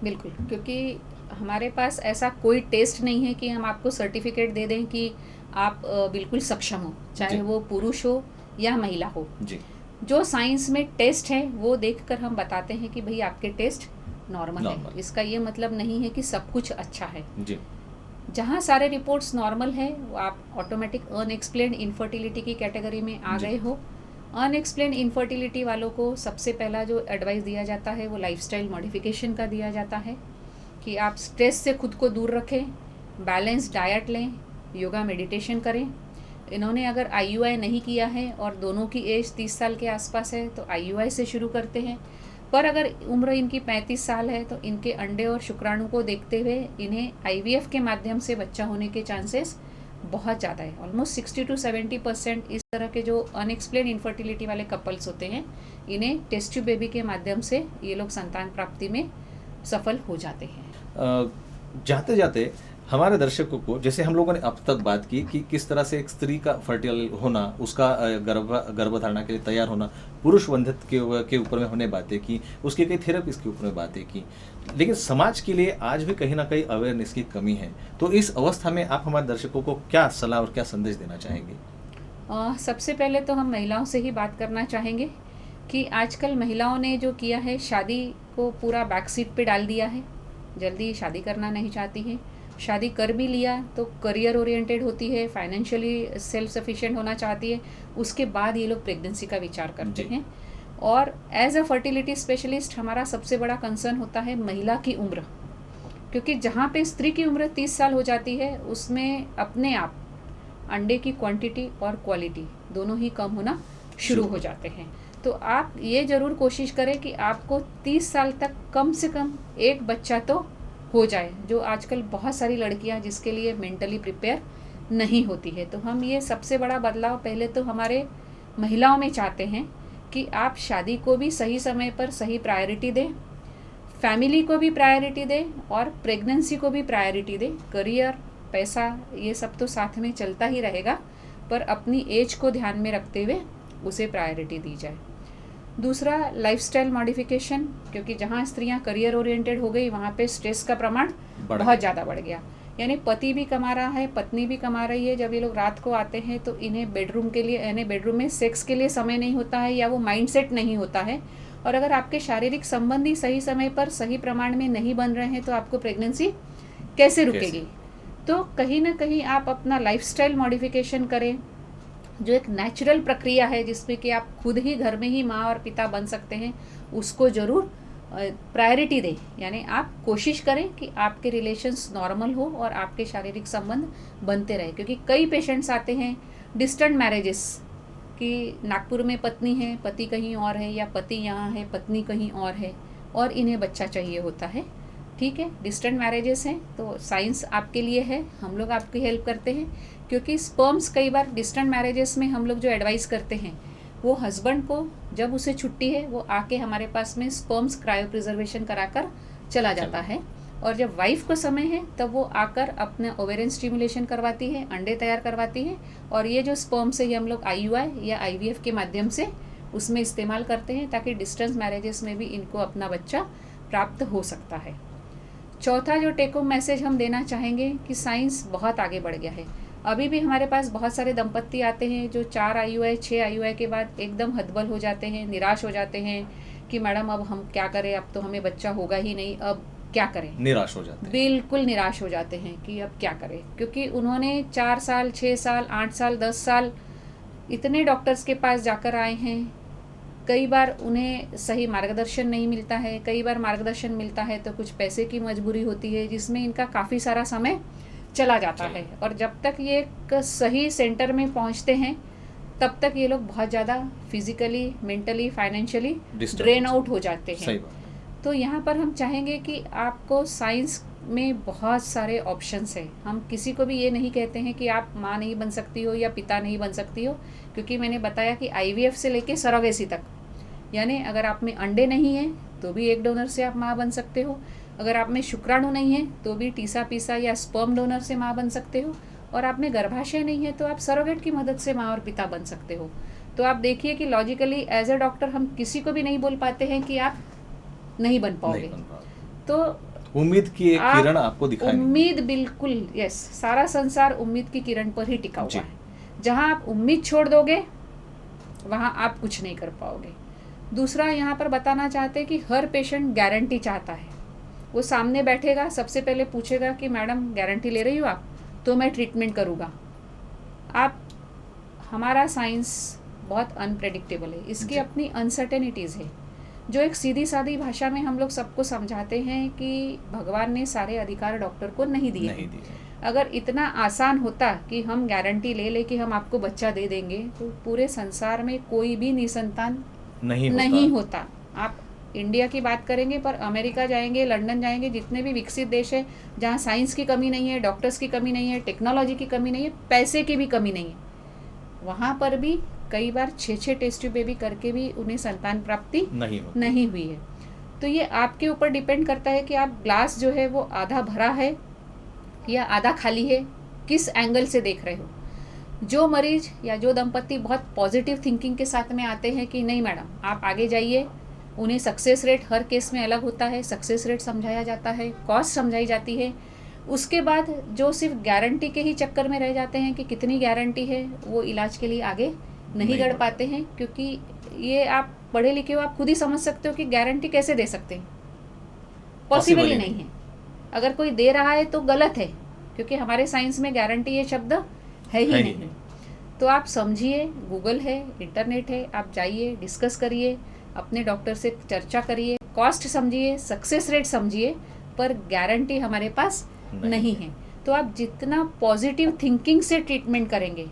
बिल्कुल, क्योंकि हमारे पास ऐसा कोई टेस्ट नहीं है कि हम आपको सर्टिफिकेट दे दें कि आप बिल्कुल सक्षम हो, चाहे जी। वो पुरुष हो या महिला हो। जी। जो साइंस में टेस्ट है वो देखकर हम बताते हैं कि भाई आपके टेस्ट नॉर्मल है। नॉर्मल। इसका ये मतलब नहीं है कि सब कुछ अच्छा है। जी। जहाँ सारे रिपोर्ट्स नॉर्मल है वो आप ऑटोमेटिक अनएक्सप्लेन्ड इनफर्टिलिटी की कैटेगरी में आ जी। गए हो। अनएक्सप्लेन्ड इनफर्टिलिटी वालों को सबसे पहला जो एडवाइस दिया जाता है वो लाइफस्टाइल मॉडिफिकेशन का दिया जाता है कि आप स्ट्रेस से खुद को दूर रखें, बैलेंस डाइट लें, योगा मेडिटेशन करें। इन्होंने अगर IUI नहीं किया है और दोनों की एज 30 साल के आसपास है तो IUI से शुरू करते हैं। पर अगर उम्र इनकी 35 साल है तो इनके अंडे और शुक्राणु को देखते हुए इन्हें IVF के माध्यम से बच्चा होने के चांसेस बहुत ज़्यादा है। ऑलमोस्ट 60 to 70% इस तरह के जो अनएक्सप्लेन इनफर्टिलिटी वाले कपल्स होते हैं इन्हें टेस्ट ट्यूब बेबी के माध्यम से ये लोग संतान प्राप्ति में सफल हो जाते हैं। जाते जाते हमारे दर्शकों को, जैसे हम लोगों ने अब तक बात की कि किस तरह से एक स्त्री का फर्टाइल होना, उसका गर्भधारणा के लिए तैयार होना, पुरुष वंध्यत्व के ऊपर में हमने बातें की, उसके कई थेरेपीज के ऊपर में बातें की, लेकिन समाज के लिए आज भी कहीं ना कहीं अवेयरनेस की कमी है। तो इस अवस्था में आप हमारे दर्शकों को क्या सलाह और क्या संदेश देना चाहेंगे? सबसे पहले तो हम महिलाओं से ही बात करना चाहेंगे कि आजकल महिलाओं ने जो किया है, शादी को पूरा बैक सीट पे डाल दिया है। जल्दी शादी करना नहीं चाहती हैं। शादी कर भी लिया तो करियर ओरिएंटेड होती है, फाइनेंशियली सेल्फ सफिशिएंट होना चाहती है, उसके बाद ये लोग प्रेगनेंसी का विचार करते हैं। और एज अ फर्टिलिटी स्पेशलिस्ट हमारा सबसे बड़ा कंसर्न होता है महिला की उम्र, क्योंकि जहाँ पे स्त्री की उम्र 30 साल हो जाती है उसमें अपने आप अंडे की क्वांटिटी और क्वालिटी दोनों ही कम होना शुरू हो जाते हैं। तो आप ये ज़रूर कोशिश करें कि आपको 30 साल तक कम से कम एक बच्चा तो हो जाए, जो आजकल बहुत सारी लड़कियां जिसके लिए मेंटली प्रिपेयर नहीं होती है। तो हम ये सबसे बड़ा बदलाव पहले तो हमारे महिलाओं में चाहते हैं कि आप शादी को भी सही समय पर सही प्रायोरिटी दें, फैमिली को भी प्रायोरिटी दें और प्रेगनेंसी को भी प्रायोरिटी दें। करियर, पैसा ये सब तो साथ में चलता ही रहेगा, पर अपनी एज को ध्यान में रखते हुए उसे प्रायोरिटी दी जाए। दूसरा, लाइफस्टाइल मॉडिफिकेशन, क्योंकि जहाँ स्त्रियाँ करियर ओरिएंटेड हो गई वहाँ पे स्ट्रेस का प्रमाण बहुत ज़्यादा बढ़ गया। यानी पति भी कमा रहा है, पत्नी भी कमा रही है। जब ये लोग रात को आते हैं तो इन्हें बेडरूम के लिए, यानी बेडरूम में सेक्स के लिए समय नहीं होता है या वो माइंडसेट नहीं होता है। और अगर आपके शारीरिक संबंध ही सही समय पर सही प्रमाण में नहीं बन रहे हैं तो आपको प्रेगनेंसी कैसे रुकेगी? तो कहीं ना कहीं आप अपना लाइफस्टाइल मॉडिफिकेशन करें, जो एक नेचुरल प्रक्रिया है जिसमें कि आप खुद ही घर में ही माँ और पिता बन सकते हैं, उसको ज़रूर प्रायोरिटी दें। यानी आप कोशिश करें कि आपके रिलेशंस नॉर्मल हो और आपके शारीरिक संबंध बनते रहे। क्योंकि कई पेशेंट्स आते हैं डिस्टेंट मैरिजेस, कि नागपुर में पत्नी है, पति कहीं और है, या पति यहाँ है, पत्नी कहीं और है, और इन्हें बच्चा चाहिए होता है। ठीक है, डिस्टेंट मैरिजेस हैं तो साइंस आपके लिए है, हम लोग आपकी हेल्प करते हैं। क्योंकि स्पर्म्स कई बार डिस्टेंट मैरिजेस में हम लोग जो एडवाइस करते हैं, वो हस्बैंड को जब उसे छुट्टी है वो आके हमारे पास में स्पर्म्स क्रायो प्रिजर्वेशन कराकर चला जाता है, और जब वाइफ को समय है तब वो आकर अपना ओवेरियन स्टिमुलेशन करवाती है, अंडे तैयार करवाती है, और ये जो स्पर्म से ही हम लोग IUI या IVF के माध्यम से उसमें इस्तेमाल करते हैं, ताकि डिस्टेंस मैरिजेस में भी इनको अपना बच्चा प्राप्त हो सकता है। चौथा जो टेक होम मैसेज हम देना चाहेंगे कि साइंस बहुत आगे बढ़ गया है। अभी भी हमारे पास बहुत सारे दंपत्ति आते हैं जो 4 IUI 6 IUI के बाद एकदम हतबल हो जाते हैं, निराश हो जाते हैं कि मैडम अब हम क्या करें, अब तो हमें बच्चा होगा ही नहीं, अब क्या करें। निराश हो जाते हैं, बिल्कुल निराश हो जाते हैं कि अब क्या करें। क्योंकि उन्होंने 4 साल 6 साल 8 साल 10 साल इतने डॉक्टर्स के पास जाकर आए हैं। कई बार उन्हें सही मार्गदर्शन नहीं मिलता है, कई बार मार्गदर्शन मिलता है तो कुछ पैसे की मजबूरी होती है, जिसमें इनका काफ़ी सारा समय चला जाता है। और जब तक ये एक सही सेंटर में पहुंचते हैं तब तक ये लोग बहुत ज़्यादा physically, mentally, financially drain out हो जाते हैं। तो यहाँ पर हम चाहेंगे कि आपको साइंस में बहुत सारे ऑप्शंस हैं। हम किसी को भी ये नहीं कहते हैं कि आप माँ नहीं बन सकती हो या पिता नहीं बन सकती हो, क्योंकि मैंने बताया कि IVF से लेके सरोगेसी तक, यानी अगर आप में अंडे नहीं हैं तो भी एक डोनर से आप माँ बन सकते हो, अगर आप में शुक्राणु नहीं है तो भी टीसा पीसा या स्पर्म डोनर से माँ बन सकते हो, और आप में गर्भाशय नहीं है तो आप सरोगेट की मदद से माँ और पिता बन सकते हो। तो आप देखिए कि लॉजिकली एज ए डॉक्टर हम किसी को भी नहीं बोल पाते हैं कि आप नहीं बन पाओगे। तो उम्मीद की एक किरण आपको दिखाई नहीं। उम्मीद बिल्कुल, यस, सारा संसार उम्मीद की किरण पर ही टिका हुआ है। जहां आप उम्मीद छोड़ दोगे वहां आप कुछ नहीं कर पाओगे। दूसरा यहाँ पर बताना चाहते हैं कि हर पेशेंट गारंटी चाहता है। वो सामने बैठेगा, सबसे पहले पूछेगा कि मैडम गारंटी ले रही हो आप, तो मैं ट्रीटमेंट करूँगा। आप, हमारा साइंस बहुत अनप्रेडिक्टेबल है, इसकी अपनी अनसर्टेनिटीज़ है, जो एक सीधी सादी भाषा में हम लोग सबको समझाते हैं कि भगवान ने सारे अधिकार डॉक्टर को नहीं दिए। अगर इतना आसान होता कि हम गारंटी ले ले कि हम आपको बच्चा दे देंगे, तो पूरे संसार में कोई भी निसंतान नहीं होता। आप इंडिया की बात करेंगे, पर अमेरिका जाएंगे, लंदन जाएंगे, जितने भी विकसित देश है जहाँ साइंस की कमी नहीं है, डॉक्टर्स की कमी नहीं है, टेक्नोलॉजी की कमी नहीं है, पैसे की भी कमी नहीं है, वहाँ पर भी कई बार 6 टेस्ट ट्यूब बेबी करके भी उन्हें संतान प्राप्ति नहीं हुई है। तो ये आपके ऊपर डिपेंड करता है कि आप ग्लास जो है वो आधा भरा है या आधा खाली है, किस एंगल से देख रहे हो। जो मरीज या जो दंपत्ति बहुत पॉजिटिव थिंकिंग के साथ में आते हैं कि नहीं मैडम आप आगे जाइए, उन्हें सक्सेस रेट हर केस में अलग होता है, सक्सेस रेट समझाया जाता है, कॉस्ट समझाई जाती है। उसके बाद जो सिर्फ गारंटी के ही चक्कर में रह जाते हैं कि कितनी गारंटी है, वो इलाज के लिए आगे नहीं बढ़ पाते हैं। क्योंकि ये आप पढ़े लिखे हो, आप खुद ही समझ सकते हो कि गारंटी कैसे दे सकते हैं, पॉसिबल ही नहीं है। अगर कोई दे रहा है तो गलत है, क्योंकि हमारे साइंस में गारंटी ये शब्द है ही नहीं। तो आप समझिए, गूगल है, इंटरनेट है, आप जाइए, डिस्कस करिए, अपने डॉक्टर से चर्चा करिए, कॉस्ट समझिए, सक्सेस रेट समझिए, पर गारंटी हमारे पास नहीं है। तो आप जितना पॉजिटिव थिंकिंग से ट्रीटमेंट करेंगे,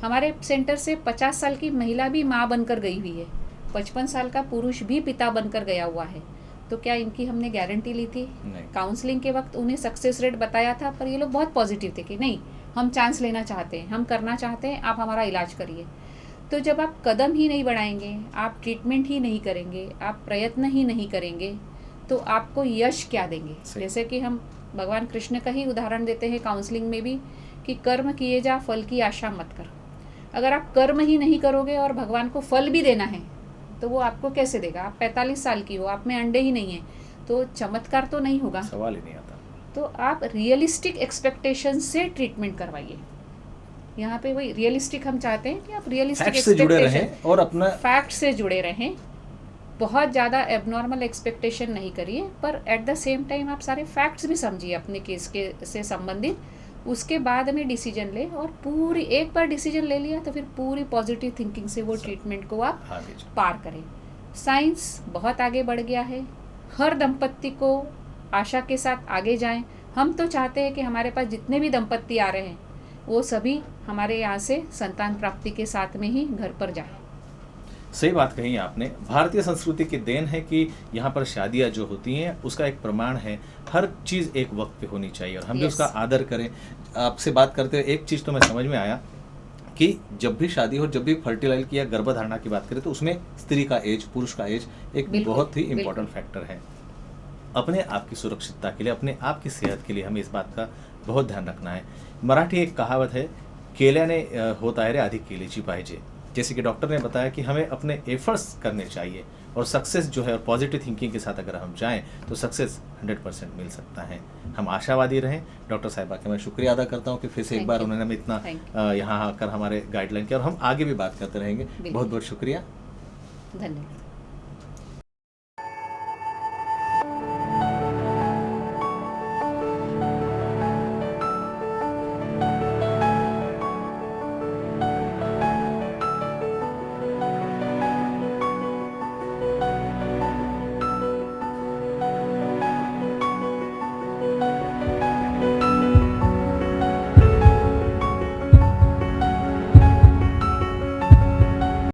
हमारे सेंटर से 50 साल की महिला भी माँ बनकर गई हुई है, 55 साल का पुरुष भी पिता बनकर गया हुआ है। तो क्या इनकी हमने गारंटी ली थी? काउंसलिंग के वक्त उन्हें सक्सेस रेट बताया था, पर ये लोग बहुत पॉजिटिव थे कि नहीं हम चांस लेना चाहते हैं, हम करना चाहते हैं, आप हमारा इलाज करिए। तो जब आप कदम ही नहीं बढ़ाएंगे, आप ट्रीटमेंट ही नहीं करेंगे, आप प्रयत्न ही नहीं करेंगे, तो आपको यश क्या देंगे? जैसे कि हम भगवान कृष्ण का ही उदाहरण देते हैं काउंसलिंग में भी कि कर्म किए जा, फल की आशा मत कर। अगर आप कर्म ही नहीं करोगे और भगवान को फल भी देना है, तो वो आपको कैसे देगा? आप 45 साल की हो, आप में अंडे ही नहीं है, तो चमत्कार तो नहीं होगा, सवाल ही नहीं आता। तो आप रियलिस्टिक एक्सपेक्टेशन से ट्रीटमेंट करवाइए। यहाँ पे वही रियलिस्टिक हम चाहते हैं कि आप रियलिस्टिक एक्सपेक्टेशन और अपना फैक्ट से जुड़े रहें। बहुत ज़्यादा एबनॉर्मल एक्सपेक्टेशन नहीं करिए, पर एट द सेम टाइम आप सारे फैक्ट्स भी समझिए अपने केस के से संबंधित, उसके बाद में डिसीजन ले। और पूरी एक बार डिसीजन ले लिया तो फिर पूरी पॉजिटिव थिंकिंग से वो ट्रीटमेंट को आप पार करें। साइंस बहुत आगे बढ़ गया है, हर दंपत्ति को आशा के साथ आगे जाएं। हम तो चाहते हैं कि हमारे पास जितने भी दंपत्ति आ रहे हैं वो सभी हमारे यहाँ से संतान प्राप्ति के साथ में ही घर पर जाएं। सही बात कही आपने। भारतीय संस्कृति की देन है कि यहाँ पर शादियाँ जो होती हैं उसका एक प्रमाण है, हर चीज़ एक वक्त पे होनी चाहिए और हम भी उसका आदर करें। आपसे बात करते हुए एक चीज़ तो मैं समझ में आया कि जब भी शादी हो, जब भी फर्टिलाइज की या गर्भधारणा की बात करें, तो उसमें स्त्री का एज, पुरुष का एज एक बहुत ही इम्पोर्टेंट फैक्टर है। अपने आप की सुरक्षितता के लिए, अपने आप की सेहत के लिए हमें इस बात का बहुत ध्यान रखना है। मराठी एक कहावत है, केल्याने होता है रे अधिक केलीची पाहिजे। जैसे कि डॉक्टर ने बताया कि हमें अपने एफर्ट्स करने चाहिए और सक्सेस जो है और पॉजिटिव थिंकिंग के साथ अगर हम जाएं तो सक्सेस 100% मिल सकता है। हम आशावादी रहें। डॉक्टर साहिबा का मैं शुक्रिया अदा करता हूं कि फिर से एक बार उन्होंने हमें इतना यहाँ आकर हमारे गाइडलाइन किया और हम आगे भी बात करते रहेंगे। बहुत बहुत शुक्रिया, धन्यवाद।